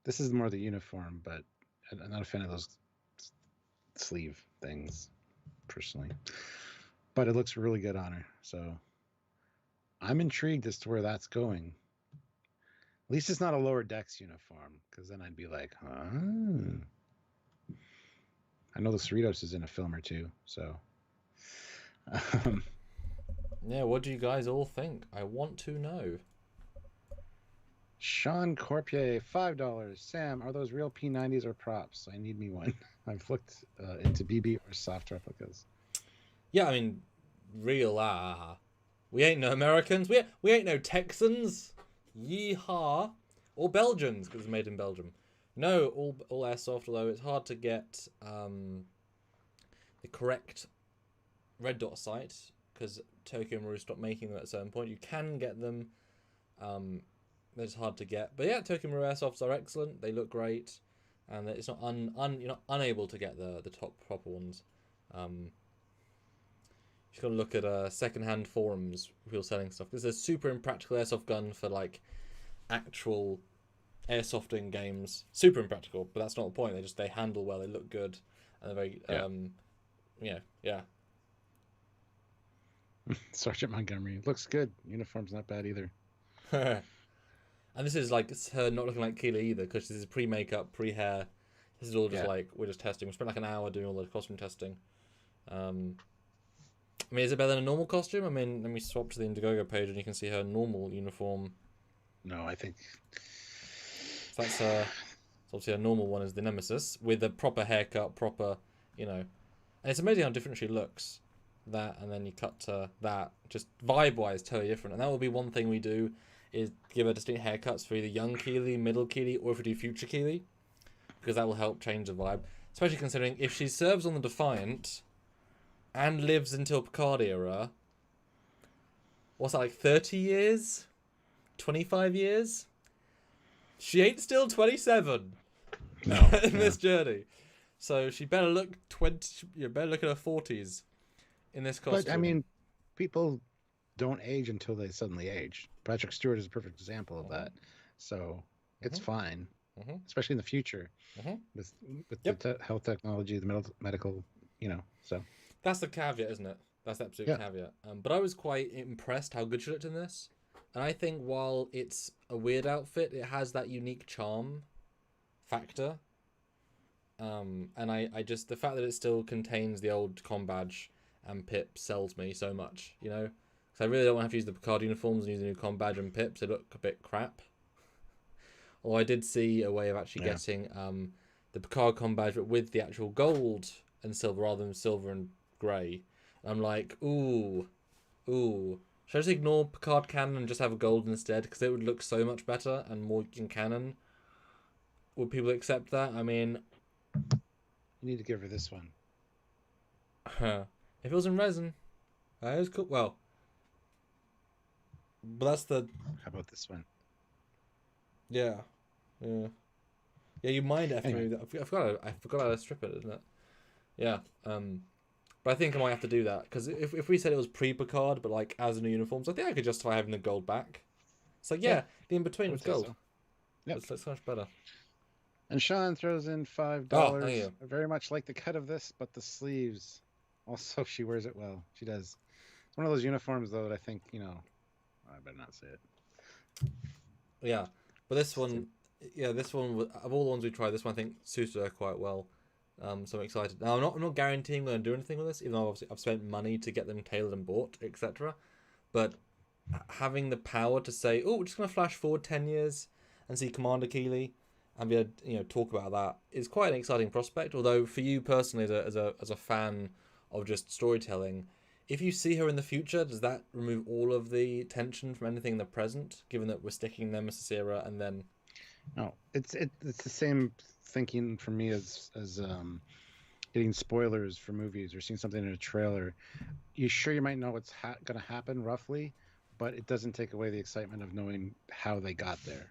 This is more the uniform, but I'm not a fan of those sleeve things, personally. But it looks really good on her, so I'm intrigued as to where that's going. At least it's not a lower decks uniform, because then I'd be like, huh? I know the Cerritos is in a film or two, so... Yeah, what do you guys all think? I want to know. Sean Corpier, $5. Sam, are those real P90s or props? I need me one. I've looked into BB or soft replicas. Yeah, I mean, real, We ain't no Americans. We ain't no Texans. Yeehaw. Or Belgians, because it's made in Belgium. No, all airsoft, although it's hard to get the correct red dot sight, because Tokyo Marine stopped making them at a certain point. You can get them. They're just hard to get. But yeah, Tokyo Marine airsofts are excellent. They look great. And it's not you're not unable to get the top proper ones. You just gotta look at secondhand forums, people selling stuff. This is a super impractical airsoft gun for like actual airsofting games. Super impractical, but that's not the point. They handle well, they look good, and they're very yeah. Sergeant Montgomery looks good. Uniform's not bad either. And this is like her not looking like Keely either, because this is pre-makeup, pre-hair. This is all just like we're just testing. We spent like an hour doing all the costume testing. I mean, is it better than a normal costume? I mean, let me swap to the Indiegogo page and you can see her normal uniform. No, I think so that's obviously a normal one is the Nemesis with a proper haircut, proper, and it's amazing how different she looks. That and then you cut to that, just vibe-wise, totally different. And that will be one thing we do, is give her distinct haircuts for either young Keely, middle Keely, or if we do future Keely, because that will help change the vibe. Especially considering if she serves on the Defiant and lives until Picard era, what's that, like 30 years? 25 years? She ain't still 27 in this journey. So she better look 20, you better look at her 40s in this costume. But I mean, people don't age until they suddenly age. Patrick Stewart is a perfect example of that. So it's fine, especially in the future with the health technology, the medical, so. That's the caveat, isn't it? That's the absolute caveat. But I was quite impressed how good she looked in this. And I think while it's a weird outfit, it has that unique charm factor. And I just, the fact that it still contains the old comm badge and pip sells me so much, Because I really don't want to have to use the Picard uniforms and use the new comm badge and pips. They look a bit crap. Although I did see a way of actually getting the Picard comm badge, but with the actual gold and silver rather than silver and grey. I'm like, ooh. Should I just ignore Picard canon and just have a gold instead? Because it would look so much better and more in canon. Would people accept that? I mean, you need to give her this one. If it was in resin, that is cool. Well, but that's the. How about this one? Yeah. You mind after anyway. I forgot how to strip it, isn't it? Yeah. But I think I might have to do that, because if we said it was pre-Picard, but like as new uniforms, I think I could justify having the gold back. It's like the in between was gold. So. Yep, that's so much better. And Sean throws in $5. Oh, thank you. I very much like the cut of this, but the sleeves. Also, she wears it well. She does. It's one of those uniforms, though, that I think I better not say it. Yeah, but this one, of all the ones we tried, this one I think suited her quite well. So I'm excited. Now I'm not guaranteeing I'm going to do anything with this, even though obviously I've spent money to get them tailored and bought, etc. But having the power to say, "Oh, we're just going to flash forward 10 years and see Commander Keely," and be able to, talk about that is quite an exciting prospect. Although for you personally, as a fan of just storytelling, if you see her in the future, does that remove all of the tension from anything in the present? Given that we're sticking Nemesis era and then. No, it's the same thinking for me as getting spoilers for movies or seeing something in a trailer. You might know what's going to happen roughly, but it doesn't take away the excitement of knowing how they got there.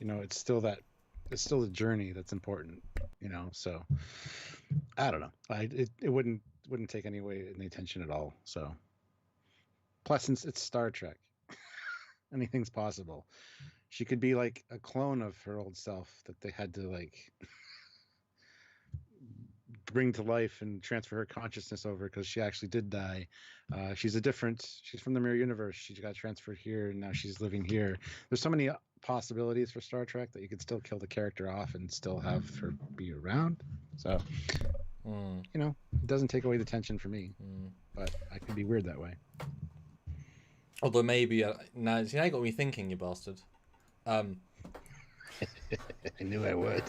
It's still the journey that's important. So I don't know. It wouldn't take any attention at all. So plus, since it's Star Trek, anything's possible. She could be like a clone of her old self that they had to like bring to life and transfer her consciousness over, because she actually did die. She's from the mirror universe. She got transferred here and now she's living here. There's so many possibilities for Star Trek that you could still kill the character off and still have her be around. So, it doesn't take away the tension for me, but I could be weird that way. Although maybe, now you got me thinking, you bastard. I knew I would.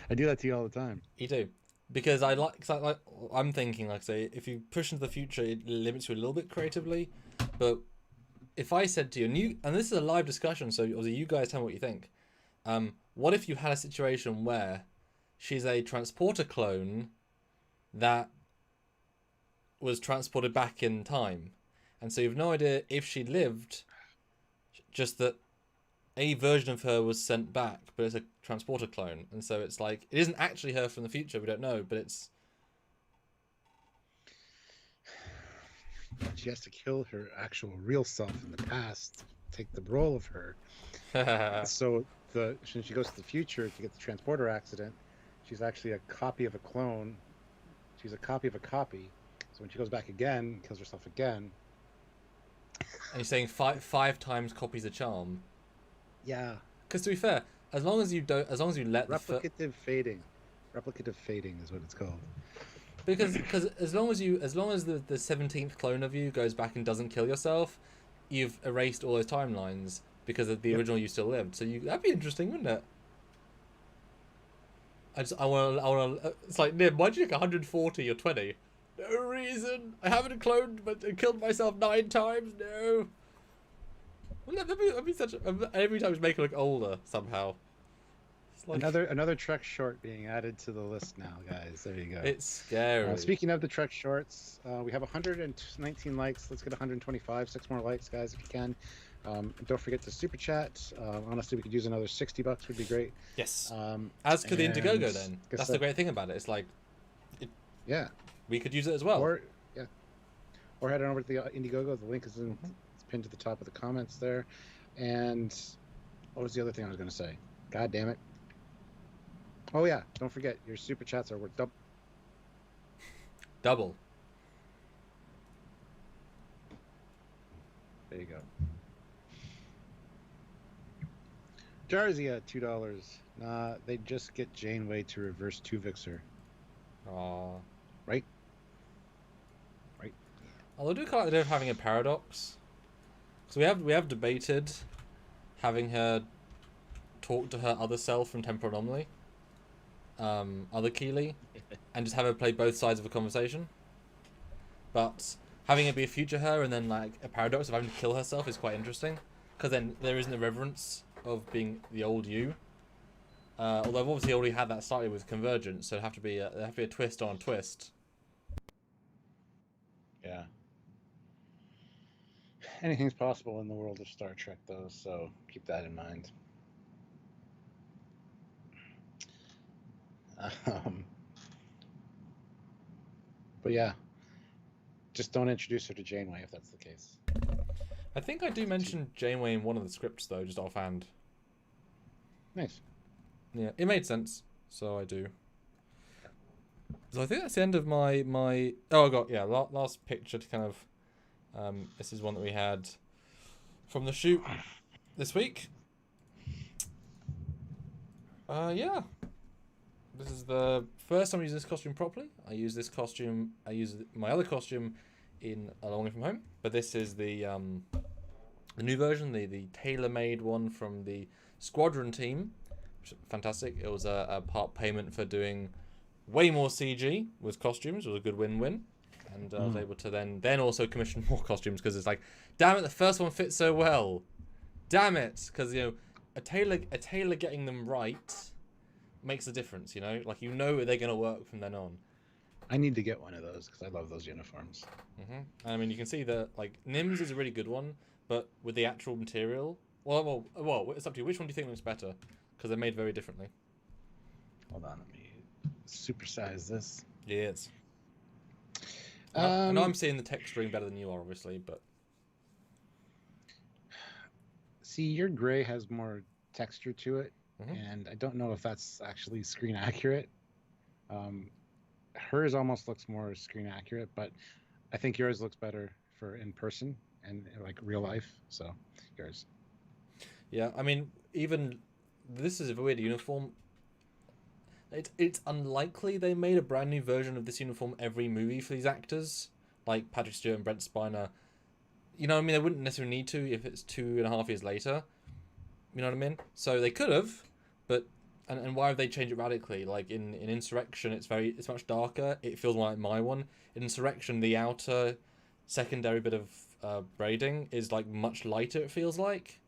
I do that to you all the time. You do, because I'm thinking, like, say, if you push into the future, it limits you a little bit creatively. But if I said to you, and this is a live discussion, so obviously you guys tell me what you think. What if you had a situation where she's a transporter clone that was transported back in time, and so you've no idea if she lived, just that a version of her was sent back, but it's a transporter clone, and so it's like it isn't actually her from the future. We don't know, but it's. She has to kill her actual real self in the past, take the role of her. So when she goes to the future to get the transporter accident, she's actually a copy of a clone. She's a copy of a copy. So when she goes back again, kills herself again. And you're saying five times copies a charm. Yeah. Because to be fair, as long as you let replicative fading. Replicative fading is what it's called. Because as long as the 17th clone of you goes back and doesn't kill yourself, you've erased all those timelines because of the original you still lived. So that'd be interesting, wouldn't it? I want to. It's like, Nim, why'd you take 140 or 20? No reason. I haven't cloned but killed myself 9 times. No. Wouldn't that'd be such. Every time it's make it look older somehow. Like, another Trek short being added to the list now, guys. There you go. It's scary. Speaking of the Trek shorts, we have 119 likes. Let's get 125. 6 more likes, guys, if you can. Don't forget to super chat. Honestly, we could use another $60. Would be great. Yes. As could the Indiegogo. Then that's the great thing about it. It's like, we could use it as well. Or head on over to the Indiegogo. The link is it's pinned to the top of the comments there. And what was the other thing I was going to say? God damn it. Oh yeah, don't forget your super chats are worth double. There you go. Jarzia, $2. Nah, they just get Janeway to reverse Tuvixer. Aww. Right. Although I do kind of idea of having a paradox. So we have debated having her talk to her other self from Temporal Anomaly. Other Keeley, and just have her play both sides of a conversation. But having it be a future her and then like a paradox of having to kill herself is quite interesting, because then there isn't the reverence of being the old you. Although I've obviously already had that slightly with Convergence, so it'd have to be a twist on a twist. Yeah. Anything's possible in the world of Star Trek, though, so keep that in mind. But yeah, just don't introduce her to Janeway if that's the case. I think I do mention Janeway in one of the scripts though, just offhand. Nice. Yeah, it made sense, so I do. So I think that's the end of my. Oh, I got last picture to kind of. This is one that we had from the shoot this week. Yeah. This is the first time I use this costume properly. I use my other costume in A Long Way From Home, but this is the new version, the tailor-made one from the Squadron team, which is fantastic. It was a part payment for doing way more CG with costumes. It was a good win-win, and I was able to then also commission more costumes, because it's like, damn it, the first one fits so well. Damn it, because a tailor getting them right makes a difference, like they're going to work from then on. I need to get one of those because I love those uniforms. I mean, you can see that Nim's is a really good one, but with the actual material, well, it's up to you. Which one do you think looks better? Because they're made very differently. Hold on, let me supersize this. Yes. I know I'm seeing the texturing better than you are, obviously, but see, your gray has more texture to it. And I don't know if that's actually screen accurate. Hers almost looks more screen accurate, but I think yours looks better for in person and like real life. So yours. Yeah, I mean, even this is a weird uniform. It's unlikely they made a brand new version of this uniform every movie for these actors, like Patrick Stewart and Brent Spiner. I mean, they wouldn't necessarily need to if it's 2.5 years later. You know what I mean? So they could have, but and why have they changed it radically? Like in Insurrection, it's much darker. It feels more like my one. In Insurrection, the outer secondary bit of braiding is like much lighter. It feels like,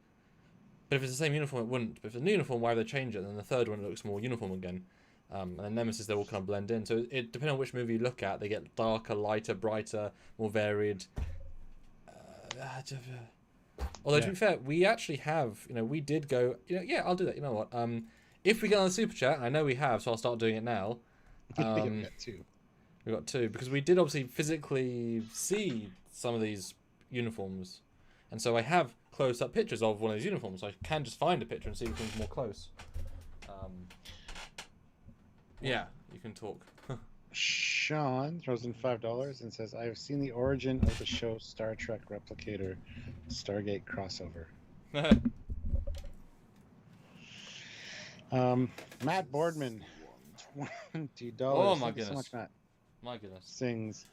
but if it's the same uniform, it wouldn't. But if it's a new uniform, why would they change it? And then the third one it looks more uniform again. And then Nemesis, they all kind of blend in. So it depending on which movie you look at, they get darker, lighter, brighter, more varied. Although to be fair, we actually have, we did go, yeah, I'll do that. You know what? If we get on the super chat, I know we have, so I'll start doing it now. We got two. We got two because we did obviously physically see some of these uniforms, and so I have close-up pictures of one of these uniforms. So I can just find a picture and see which one's more close. Yeah, you can talk. Sean throws in $5 and says, "I have seen the origin of the show Star Trek Replicator, Stargate crossover." Matt Boardman, $20. Oh my Thank you goodness! so much, Matt. My goodness. Sings,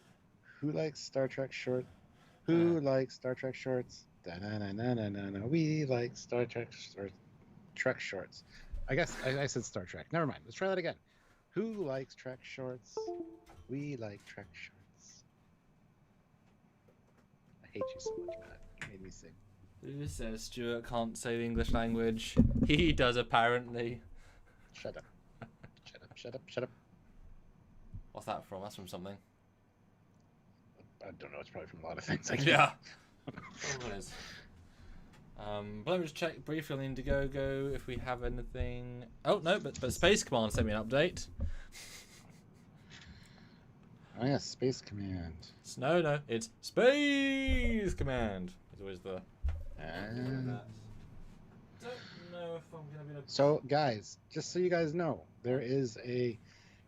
"Who likes Star Trek short? Who likes Star Trek shorts? Da-na-na-na-na-na. We like Star Trek or Trek shorts." I guess I said Star Trek. Never mind. Let's try that again. Who likes Trek shorts? We like Trek shorts. I hate you so much, Matt. You made me sing. Who says Stuart can't say the English language? He does, apparently. Shut up. Shut up, shut up, shut up. What's that from? That's from something. I don't know. It's probably from a lot of things. Yeah. What it is. But let me just check briefly on the Indiegogo if we have anything. Oh, no, but Space Command sent me an update. Oh, yeah, Space Command. No, it's Space Command. It's always the... Don't know if I'm going to be able to... So, guys, just so you guys know, there is you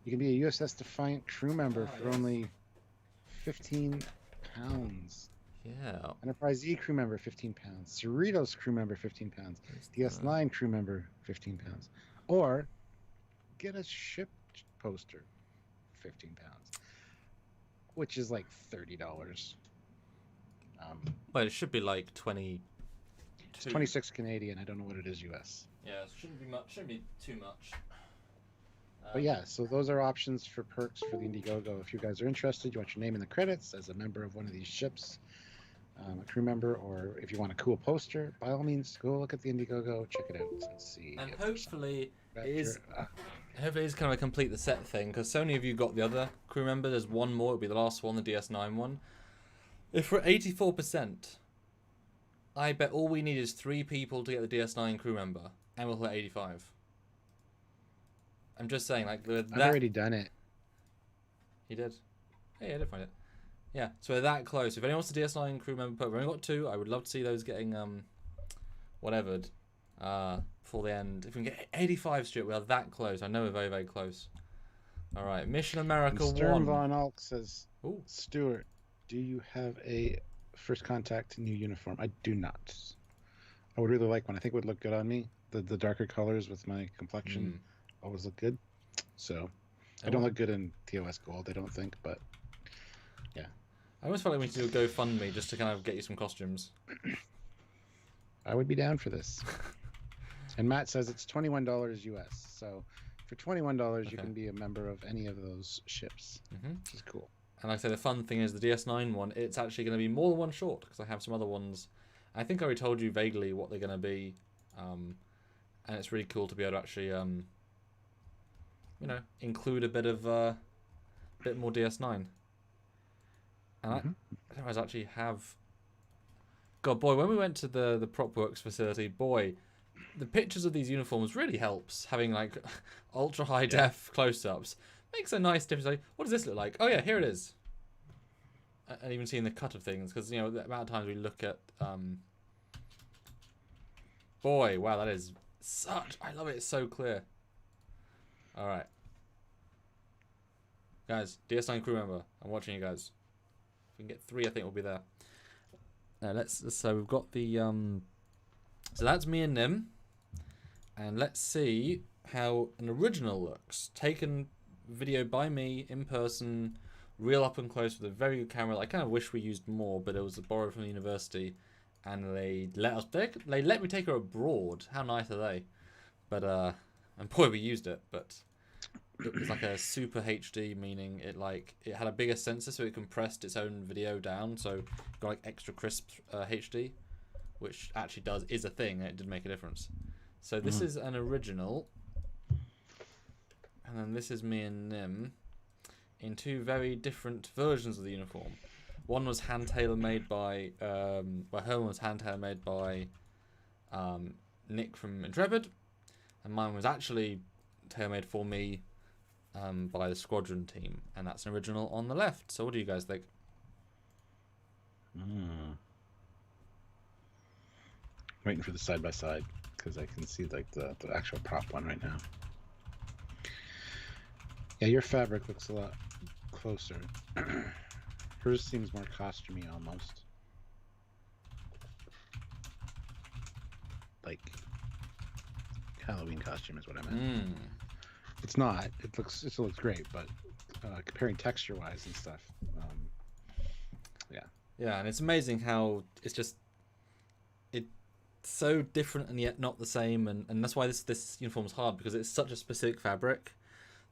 can be a USS Defiant crew member for only £15. Yeah. Enterprise E crew member, £15. Cerritos crew member, £15. DS9 crew member, £15. Or get a ship poster, £15, which is like $30. Well, it should be like 20. It's 26 Canadian. I don't know what it is US. Yeah, it shouldn't be much. Shouldn't be too much. But yeah, so those are options for perks for the Indiegogo. If you guys are interested, you want your name in the credits as a member of one of these ships, a crew member, or if you want a cool poster, by all means, go look at the Indiegogo, check it out, and see. And hopefully it is kind of a complete the set thing, because so many of you got the other crew member. There's one more. It'll be the last one, the DS9 one. If we're at 84%, I bet all we need is 3 people to get the DS9 crew member, and we'll hit 85. I'm just saying, like, with that... I've already done it. He did? Hey, I did find it. Yeah, so we're that close. If anyone wants the DS9 crew member, we've only got 2. I would love to see those getting, whatevered, before the end. If we can get 85, Stuart, we are that close. I know we're very, very close. All right, Mission America 1. Stern Von Alk says, Ooh. "Stuart, do you have a First Contact new uniform?" I do not. I would really like one. I think it would look good on me. The darker colors with my complexion always look good. So I don't look good in TOS Gold, I don't think, but yeah. I almost felt like we need to do a GoFundMe just to kind of get you some costumes. I would be down for this. And Matt says it's $21 US. So for $21, you can be a member of any of those ships, which is cool. And like I say, the fun thing is the DS9 one, it's actually going to be more than one short, because I have some other ones. I think I already told you vaguely what they're going to be. And it's really cool to be able to actually, include a bit more DS9. And I don't know, I actually have... God, boy, when we went to the PropWorks facility, boy, the pictures of these uniforms really helps. Having, like, ultra-high def close-ups makes a nice difference. Like, what does this look like? Oh, yeah, here it is. And even seeing the cut of things, because, the amount of times we look at... Boy, wow, that is such... I love it, it's so clear. Alright. Guys, DS9 crew member, I'm watching you guys. If we can get 3, I think we'll be there. So we've got the... So that's me and Nim. And let's see how an original looks. Taken video by me, in person, real up and close with a very good camera. I kind of wish we used more, but it was borrowed from the university. And they let me take her abroad. How nice are they? But, and boy, we used it, but... it was like a super HD, meaning it had a bigger sensor, so it compressed its own video down, so it got like extra crisp HD, which actually is a thing, and it did make a difference. So this is an original, and then this is me and Nim in two very different versions of the uniform. One was hand tailor made by Herman was hand tailor made by Nick from Intrepid, and mine was actually tailor made for me by the Squadron team, and that's an original on the left. So what do you guys think? Waiting for the side by side because I can see like the actual prop one right now. Yeah, your fabric looks a lot closer. Hers seems more costumey almost. Like Halloween costume is what I meant. It's not. It looks great, but comparing texture wise and stuff, yeah. Yeah, and it's amazing how it's so different and yet not the same, and that's why this uniform is hard, because it's such a specific fabric.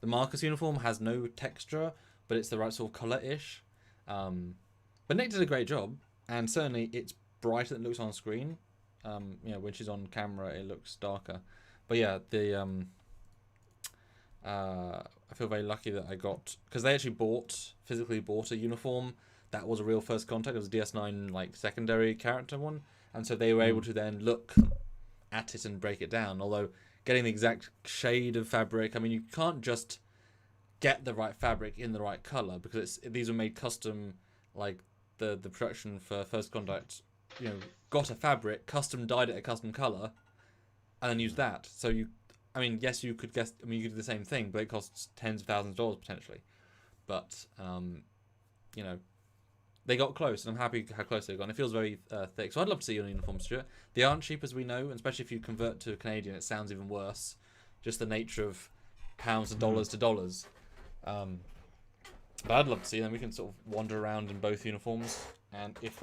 The Marcus uniform has no texture, but it's the right sort of colour-ish. But Nick did a great job, and certainly it's brighter than it looks on screen. When she's on camera, it looks darker. But yeah, I feel very lucky that I got, because they actually physically bought a uniform that was a real First Contact. It was a DS9 like secondary character one, and so they were able to then look at it and break it down. Although getting the exact shade of fabric, I mean, you can't just get the right fabric in the right color, because these were made custom. Like the production for First Contact, got a fabric, custom dyed it a custom color, and then used that. So yes, you could guess. You could do the same thing, but it costs tens of thousands of dollars potentially. But they got close, and I'm happy how close they got. And it feels very thick. So I'd love to see you in a uniform, Stuart. They aren't cheap, as we know, and especially if you convert to Canadian, it sounds even worse. Just the nature of pounds to dollars to dollars. But I'd love to see them. We can sort of wander around in both uniforms, and if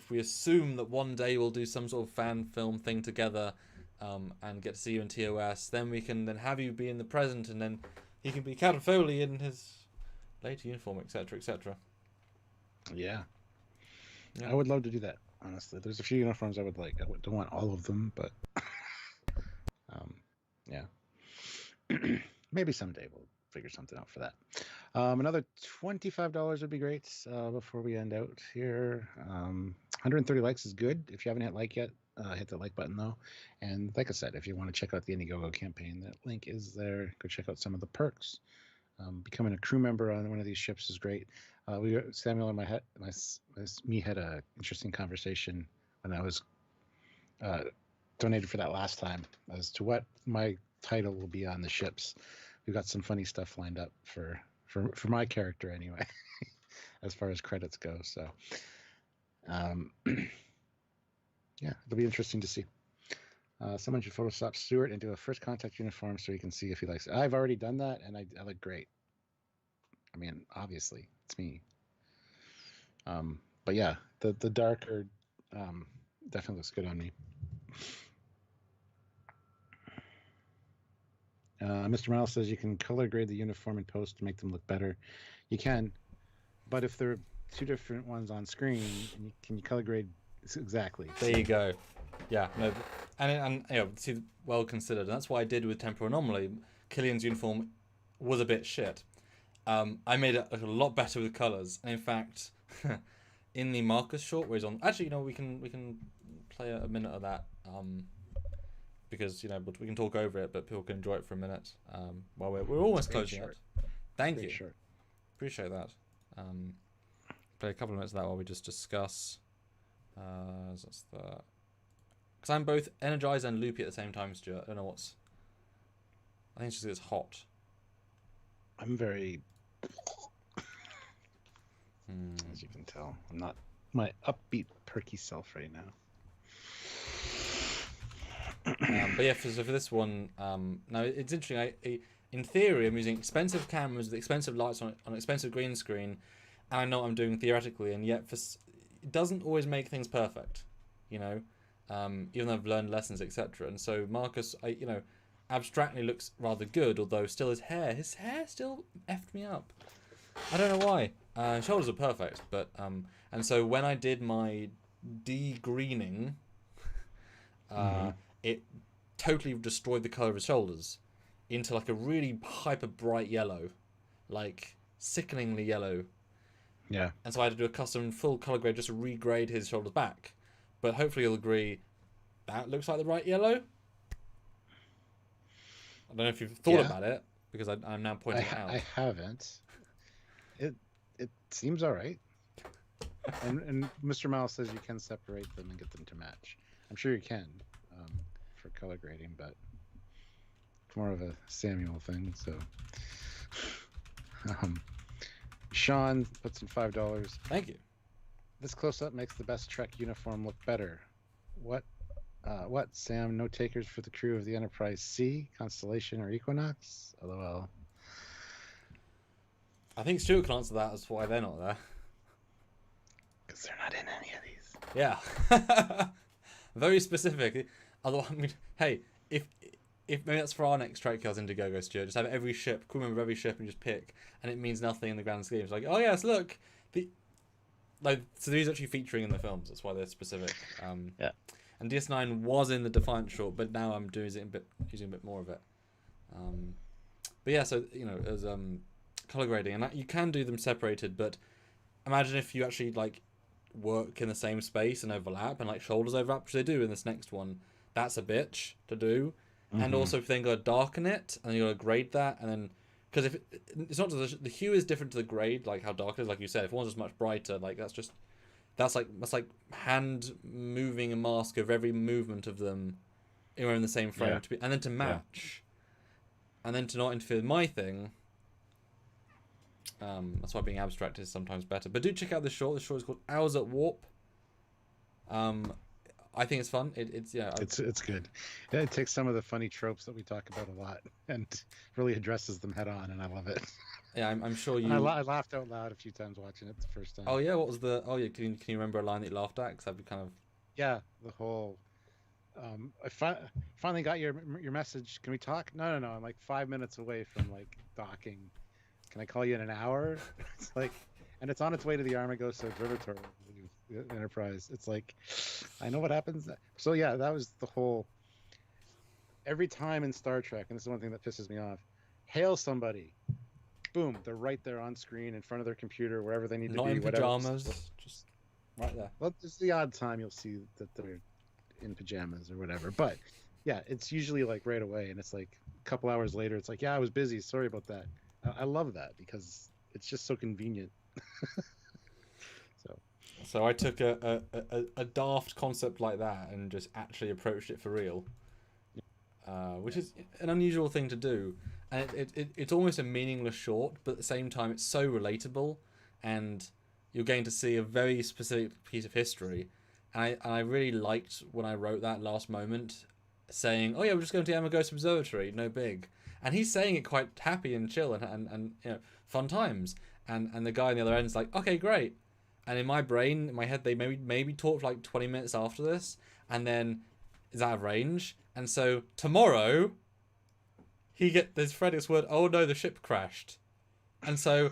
we assume that one day we'll do some sort of fan film thing together, and get to see you in TOS, then we can then have you be in the present, and then he can be Captain Foley in his later uniform, etc., etc. Yeah, I would love to do that. Honestly, there's a few uniforms I would like. I don't want all of them, but yeah, maybe someday we'll figure something out for that. Another $25 would be great before we end out here. 130 likes is good. If you haven't hit like yet, hit the like button though. And like I said, if you want to check out the Indiegogo campaign, that link is there. Go check out some of the perks. Becoming a crew member on one of these ships is great. Samuel and me had a interesting conversation when I was donated for that last time as to what my title will be on the ships. We've got some funny stuff lined up for my character anyway, as far as credits go. So, yeah, it'll be interesting to see. Someone should Photoshop Stuart into a First Contact uniform so he can see if he likes it. I've already done that, and I look great. I mean, obviously, it's me. But yeah, the darker definitely looks good on me. Mr. Miles says you can color grade the uniform in post to make them look better. You can, but if there are two different ones on screen, can you color grade exactly? There you go. Yeah, no, and see, well considered. And that's what I did with Temporal Anomaly. Killian's uniform was a bit shit. I made it a lot better with colors, and in fact, in the Marcus short, where he's on. Actually, we can play a minute of that. Because we can talk over it, but people can enjoy it for a minute. While we're almost closing it. Thank you. Short. Appreciate that. Play a couple of minutes of that while we just discuss. That's the. Because I'm both energized and loopy at the same time, Stuart. I don't know what's. I think it's just 'cause it's hot. I'm very. As you can tell, I'm not my upbeat, perky self right now. But yeah, for this one, now it's interesting. In theory, I'm using expensive cameras with expensive lights on an expensive green screen, and I know what I'm doing theoretically, and yet it doesn't always make things perfect, even though I've learned lessons, etc. And so Marcus, abstractly looks rather good, although still his hair still effed me up. I don't know why. Shoulders are perfect, but and so when I did my de-greening, it totally destroyed the color of his shoulders into like a really hyper bright yellow, like sickeningly yellow. Yeah. And so I had to do a custom full color grade just to regrade his shoulders back. But hopefully you'll agree that looks like the right yellow. I don't know if you've thought about it, because I'm now pointing it out. I haven't. It seems all right. And Mr. Miles says you can separate them and get them to match. I'm sure you can for color grading, but it's more of a Samuel thing. So, Sean puts in $5. Thank you. This close-up makes the best Trek uniform look better. What, Sam? No takers for the crew of the Enterprise C, Constellation, or Equinox? LOL. I think Stuart can answer that as to why they're not there. Because they're not in any of these. Yeah. Very specific. Although, I mean, hey, if maybe that's for our next Trekyards Indiegogo, Stuart, just have every ship, crew member of every ship, and just pick, and it means nothing in the grand scheme. It's like, oh yes, look, so these are actually featuring in the films. That's why they're specific. Yeah. And DS9 was in the Defiant short, but now I'm using a bit more of it. But yeah, so there's color grading, and you can do them separated. But imagine if you actually like work in the same space and overlap, and like shoulders overlap, which they do in this next one. That's a bitch to do. And also, if then got to darken it, and you got to grade that, and then because if it's not just the hue is different to the grade, like how dark it is, like you said. If one's just much brighter, like that's like hand moving a mask of every movement of them, in the same frame, and then to match, and then to not interfere with my thing. That's why being abstract is sometimes better. But do check out the short. The short is called Hours at Warp. I think it's fun. It's good. Yeah, it takes some of the funny tropes that we talk about a lot and really addresses them head on, and I love it. Yeah, I'm sure you. I laughed out loud a few times watching it the first time. Oh yeah, what was the? Oh yeah, can you remember a line that you laughed at? Because I'd be kind of. Yeah, the whole. I finally got your message. Can we talk? No. I'm like 5 minutes away from like docking. Can I call you in an hour? It's like, and it's on its way to the Armagosa Observatory. Enterprise. It's like, I know what happens. So yeah, that was the whole. Every time in Star Trek, and this is one thing that pisses me off. Hail somebody. Boom! They're right there on screen in front of their computer, wherever they need to be. Not in whatever. pajamas, just right there. Well, it's the odd time you'll see that they're in pajamas or whatever, but yeah, it's usually like right away, and it's like a couple hours later. It's like, yeah, I was busy. Sorry about that. I love that because it's just so convenient. So I took a daft concept like that and just actually approached it for real, which is an unusual thing to do. And it's almost a meaningless short, but at the same time it's so relatable, and you're going to see a very specific piece of history. And I really liked when I wrote that last moment, saying, "Oh yeah, we're just going to the Armagosa Observatory, no big." And he's saying it quite happy and chill and fun times. And the guy on the other end's like, "Okay, great." And in my brain, in my head, they maybe talked for like 20 minutes after this, and then is out of range. And so tomorrow, there's Fred gets word, oh no, the ship crashed. And so,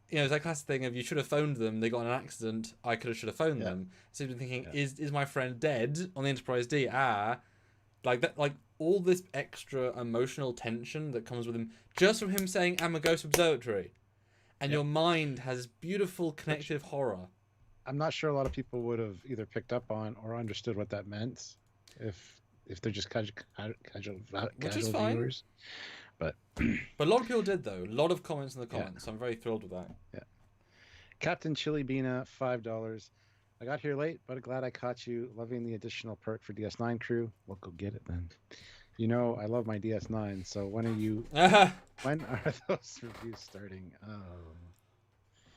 it's that classic thing of you should have phoned them, they got in an accident, I should have phoned them. So you've been thinking, is my friend dead on the Enterprise D? Like that, like all this extra emotional tension that comes with him, just from him saying Armagosa Observatory. And your mind has beautiful connective horror. I'm not sure a lot of people would have either picked up on or understood what that meant if they're just casual viewers. But a lot of people did, though. A lot of comments in the comments. So I'm very thrilled with that. Yeah. Captain Chili Beana, $5. I got here late, but glad I caught you. Loving the additional perk for DS9 crew. Well, go get it then. I love my DS9. So when are those reviews starting? Oh.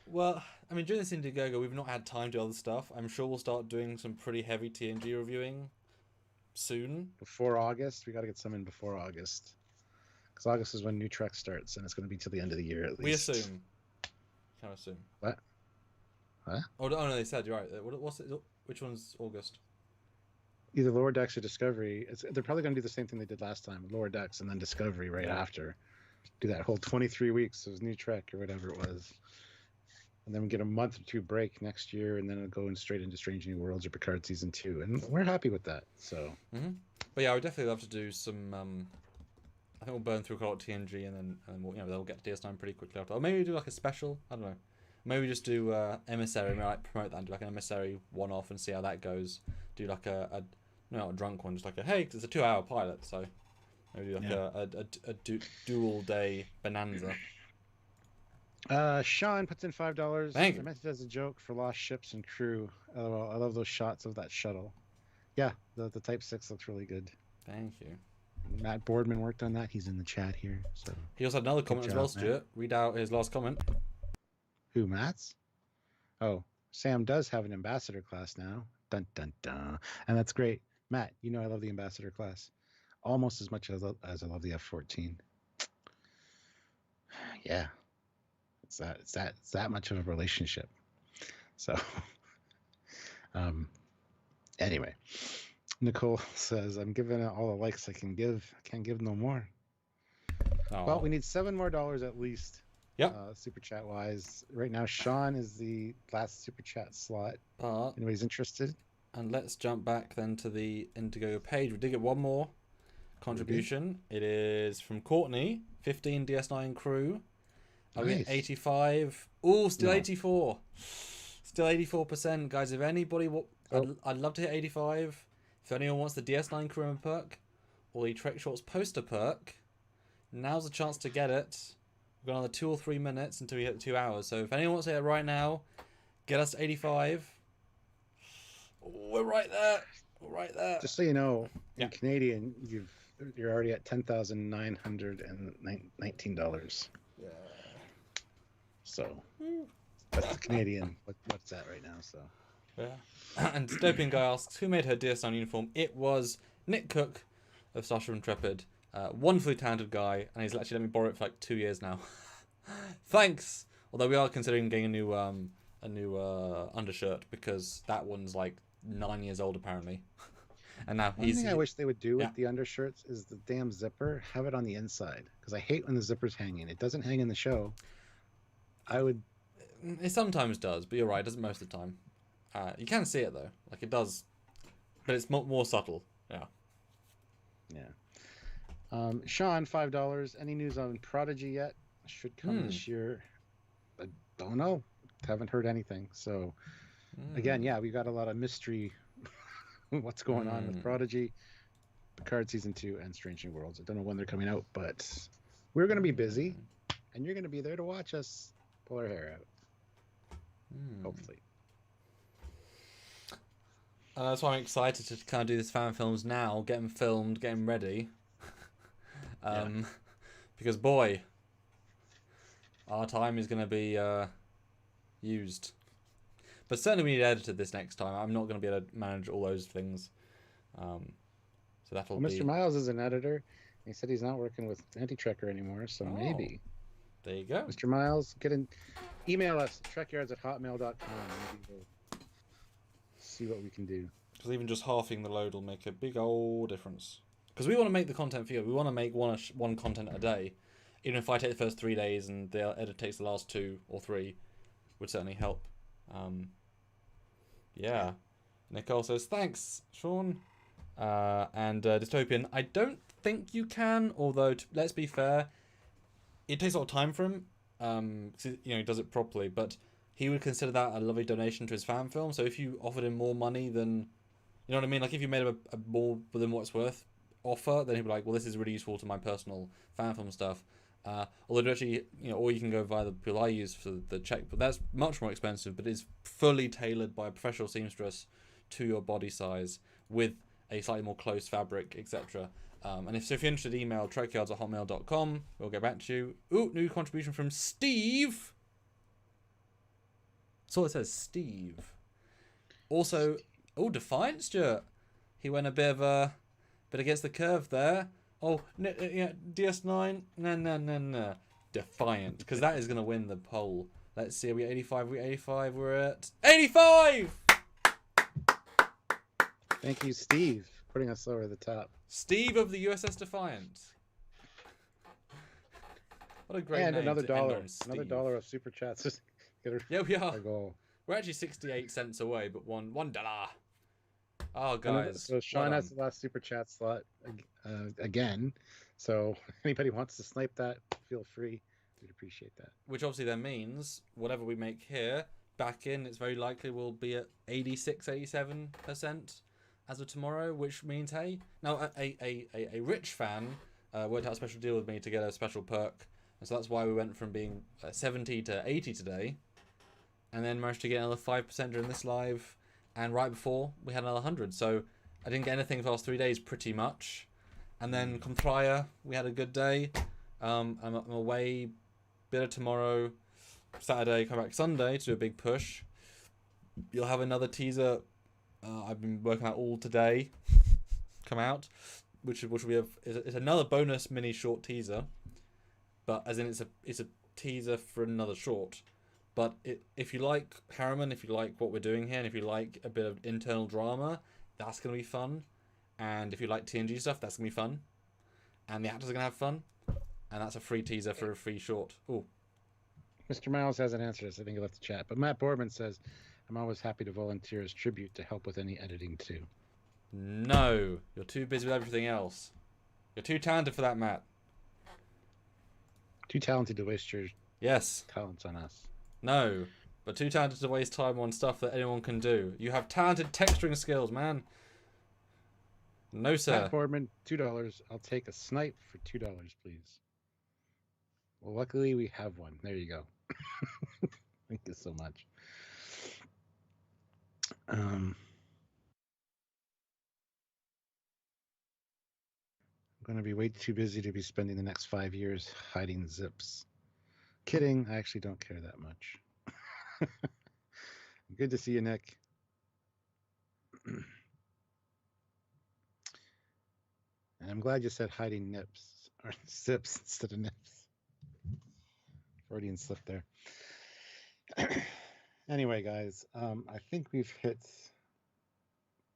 Well, I mean, during this Indiegogo, we've not had time to do other stuff. I'm sure we'll start doing some pretty heavy TNG reviewing soon. Before August? We got to get some in before August. Because August is when New Trek starts, and it's going to be till the end of the year at least. We assume. Can I assume? What? Huh? Oh no, they said, you're right. What's it? Which one's August? either Lower Decks or Discovery. They're probably going to do the same thing they did last time, Lower Decks and then Discovery right after. Do that whole 23 weeks of new Trek or whatever it was. And then we get a month or two break next year, and then it'll go straight into Strange New Worlds or Picard Season 2. And we're happy with that. So. But yeah, I would definitely love to do some... I think we'll burn through a lot of TNG, and then we'll, they'll get to DS9 pretty quickly after. Or maybe do like a special. I don't know. Maybe just do Emissary, maybe like promote that and do like an Emissary one-off and see how that goes. Do like not a drunk one, just like hey, 'cause it's a 2-hour pilot, so maybe do like a dual day bonanza. Sean puts in $5. Thank you. I meant it as a joke for Lost Ships and Crew. LOL. I love those shots of that shuttle. Yeah, the Type 6 looks really good. Thank you. Matt Boardman worked on that. He's in the chat here. So he also had another comment as well, Stuart. Matt. Read out his last comment. Who, Matt's? Oh, Sam does have an ambassador class now. Dun dun dun. And that's great. Matt, you know I love the ambassador class almost as much as I love the F-14. Yeah. It's that much of a relationship. So anyway. Nicole says, I'm giving it all the likes I can give. I can't give no more. Oh. Well, we need $7 more at least. Yep. Super chat wise. Right now, Sean is the last super chat slot. Anybody's interested? And let's jump back then to the Indiegogo page. We did get one more contribution. It is from Courtney, 15 DS9 crew. Nice. We get 85. Oh, still 84. Still 84%. Guys, if anybody... I'd love to hit 85. If anyone wants the DS9 crew member perk or the Trek Shorts poster perk, now's the chance to get it. We've got another 2 or 3 minutes until we hit the 2 hours. So if anyone wants to hit it right now, get us to 85. Oh, we're right there. We're right there. Just so you know, in Canadian, you're already at $10,919. Yeah. So that's the Canadian. What's that right now? So. Yeah. And Dystopian Guy asks, who made her DS9 uniform? It was Nick Cook of Starship Intrepid. Wonderfully talented guy, and he's actually let me borrow it for like 2 years now. Thanks! Although we are considering getting a new undershirt, because that one's like 9 years old apparently. And now One thing I wish they would do with the undershirts is the damn zipper, have it on the inside. Because I hate when the zipper's hanging. It doesn't hang in the show. It sometimes does, but you're right, it doesn't most of the time. You can see it though, like it does, but it's more subtle. Yeah. Sean, $5. Any news on Prodigy yet? Should come this year. I don't know. Haven't heard anything. So again, we got a lot of mystery. What's going on with Prodigy, Picard Season 2, and Strange New Worlds. I don't know when they're coming out, but we're going to be busy, and you're going to be there to watch us pull our hair out. Hopefully. That's why I'm excited to kind of do this fan films now, get them filmed, get them ready. Because boy, our time is going to be used. But certainly we need edited this next time. I'm not going to be able to manage all those things. So that'll be... Mr. Miles is an editor. He said he's not working with Anti-Trekker anymore, so maybe. There you go. Mr. Miles, email us, trekyards@hotmail.com. Maybe we'll see what we can do. Because even just halving the load will make a big old difference. Because we want to make the content for you. We want to make one content a day. Even if I take the first 3 days and the edit takes the last 2 or 3, would certainly help. Nicole says, thanks, Sean. And Dystopian, I don't think you can, although, let's be fair, it takes a lot of time for him. He does it properly, but he would consider that a lovely donation to his fan film. So if you offered him more money than, you know what I mean? Like if you made him a more than what it's worth offer, then he'd be like, well, this is really useful to my personal fan film stuff. Although actually, or you can go via the pool I use for the check, but that's much more expensive, but it's fully tailored by a professional seamstress to your body size with a slightly more close fabric, etc. And if you're interested, email trekyards@hotmail.com. We'll get back to you. Ooh, new contribution from Steve. That's all it says, Steve. Also, Defiant Stuart. He went a bit against the curve there. Oh, DS9. No. Defiant, because that is going to win the poll. Let's see, are we at 85? We're at 85! Thank you, Steve, for putting us over the top. Steve of the USS Defiant. What a great And name another to end dollar. on, Steve. Another $1 of super chats. Just get Yeah, we are. our goal. We're actually 68 cents away, but $1. Oh, guys. So Sean has the last super chat slot again. So anybody wants to snipe that, feel free. We'd appreciate that. Which obviously then means whatever we make here, back in, it's very likely we'll be at 86, 87% as of tomorrow, which means, hey, now a rich fan worked out a special deal with me to get a special perk. And so that's why we went from being 70 to 80 today. And then managed to get another 5% during this live. And right before, we had another 100. So I didn't get anything for the last 3 days, pretty much. And then come Friday, we had a good day. I'm away bit of tomorrow, Saturday, come back Sunday to do a big push. You'll have another teaser I've been working out all today come out, which will be it's another bonus mini short teaser, but as in it's a teaser for another short. But if you like Harriman, if you like what we're doing here, and if you like a bit of internal drama, that's going to be fun. And if you like TNG stuff, that's going to be fun. And the actors are going to have fun. And that's a free teaser for a free short. Oh, Mr. Miles hasn't answered us. I think he left the chat. But Matt Boardman says, I'm always happy to volunteer as tribute to help with any editing too. No, you're too busy with everything else. You're too talented for that, Matt. Too talented to waste your talents on us. No, but too talented to waste time on stuff that anyone can do. You have talented texturing skills, man. No, sir. Matt Boardman, $2. I'll take a snipe for $2, please. Well, luckily we have one. There you go. Thank you so much. I'm going to be way too busy to be spending the next 5 years hiding zips. Kidding. I actually don't care that much. Good to see you, Nick. And I'm glad you said hiding nips or zips instead of nips. Freudian slip there. Anyway, guys, I think we've hit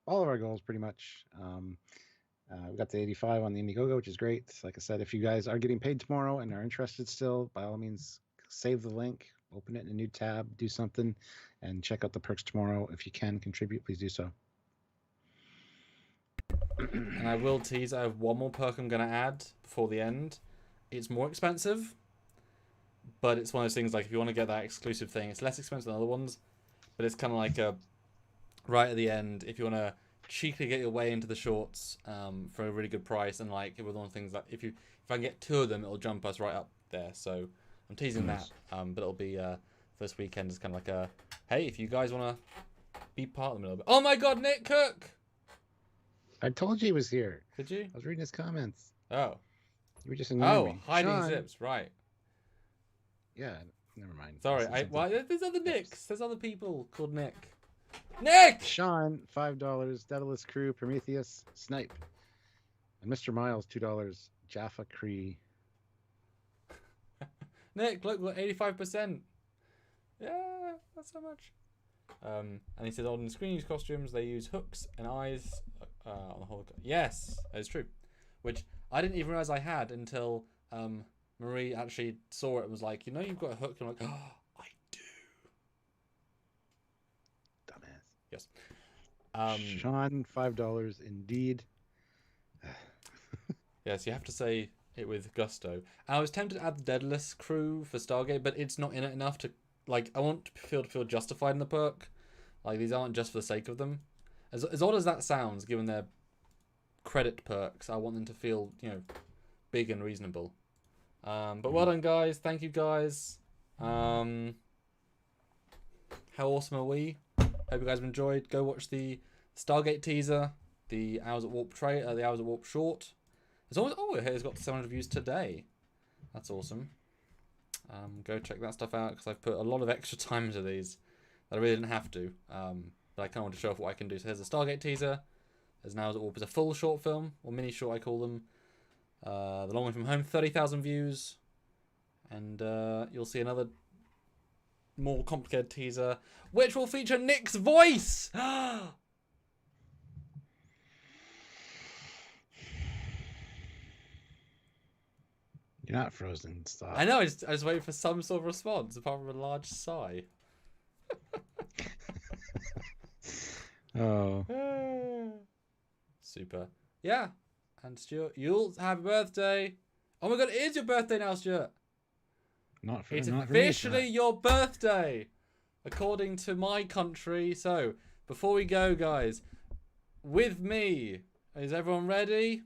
all of our goals pretty much. We got to 85 on the Indiegogo, which is great. Like I said, if you guys are getting paid tomorrow and are interested still, by all means, save the link, open it in a new tab, do something, and check out the perks tomorrow. If you can contribute, please do so. And I will tease, I have one more perk I'm going to add before the end. It's more expensive, but it's one of those things like if you want to get that exclusive thing, it's less expensive than other ones, but it's kind of like a right at the end, if you want to cheaply get your way into the shorts for a really good price, and like with one of the things that if I can get 2 of them, it'll jump us right up there. So I'm teasing that, but it'll be first weekend is kind of like a hey, if you guys want to be part of them a little bit. Oh my God, Nick Cook! I told you he was here. Did you? I was reading his comments. Oh. You were just ignoring me. Hiding Sean. zips, right. Yeah, never mind. Sorry, there's other Nicks. There's other people called Nick. Nick! Sean, $5. Daedalus Crew, Prometheus, Snipe. And Mr. Miles, $2. Jaffa Cree. Nick, look, 85%. Yeah, that's so much. And he said on screen use costumes, they use hooks and eyes on the whole. Yes, that is true. Which I didn't even realize I had until Marie actually saw it and was like, you know, you've got a hook. And I'm like, oh, I do. Dumbass. Yes. Sean, $5 indeed. Yes, you have to say it with gusto. And I was tempted to add the Daedalus Crew for Stargate, but it's not in it enough to, like, I want to feel justified in the perk. Like, these aren't just for the sake of them. As odd as that sounds, given their credit perks, I want them to feel, you know, big and reasonable. But well done, guys. Thank you, guys. How awesome are we? Hope you guys have enjoyed. Go watch the Stargate teaser, the Hours at Warp the Hours at Warp short. It's always it's got 700 views today. That's awesome. Go check that stuff out because I've put a lot of extra time into these that I really didn't have to. But I kind of want to show off what I can do. So here's the Stargate teaser. There's an Hours at Warp. It's a full short film, or mini short I call them. The Long Way From Home, 30,000 views. And you'll see another more complicated teaser, which will feature Nick's voice! You're not frozen. Stop. I know. I just waiting for some sort of response, apart from a large sigh. Oh. Super. Yeah. And Stuart, you'll have a birthday. Oh my god, it is your birthday now, Stuart. It's Not for me, officially your birthday, according to my country. So, before we go, guys, with me, is everyone ready?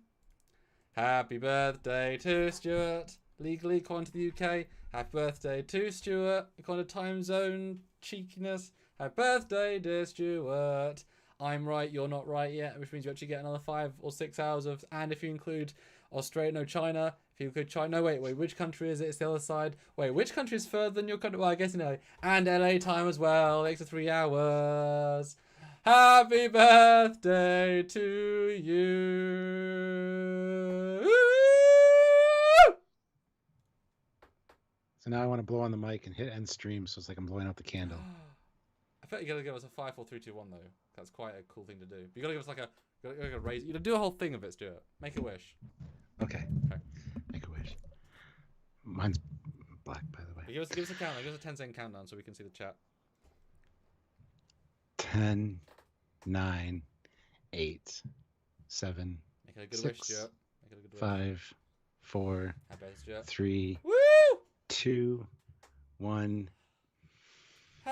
Happy birthday to Stuart. Legally, according to the UK. Happy birthday to Stuart. According to time zone cheekiness. Happy birthday, dear Stuart. I'm right, you're not right yet, which means you actually get another 5 or 6 hours of. And if you include Australia, no, China. If you could China, no, wait, which country is it? It's the other side. Wait, which country is further than your country? Well, I guess you know. And LA time as well, extra 3 hours. Happy birthday to you. So now I want to blow on the mic and hit end stream, so it's like I'm blowing out the candle. I bet you gotta give us a 5, 4, 3, 2, 1 though. That's quite a cool thing to do. But you gotta give us like a, you gotta raise. You gotta do a whole thing of it, Stuart. Make a wish. Okay. Make a wish. Mine's black, by the way. But give us a countdown. Give us a 10-second countdown so we can see the chat. 10, 9, 8, 7, Make it a good 6, wish, Stuart. Make it a good wish. 5, 4, Happy birthday, Stuart. 3, Woo! 2, 1.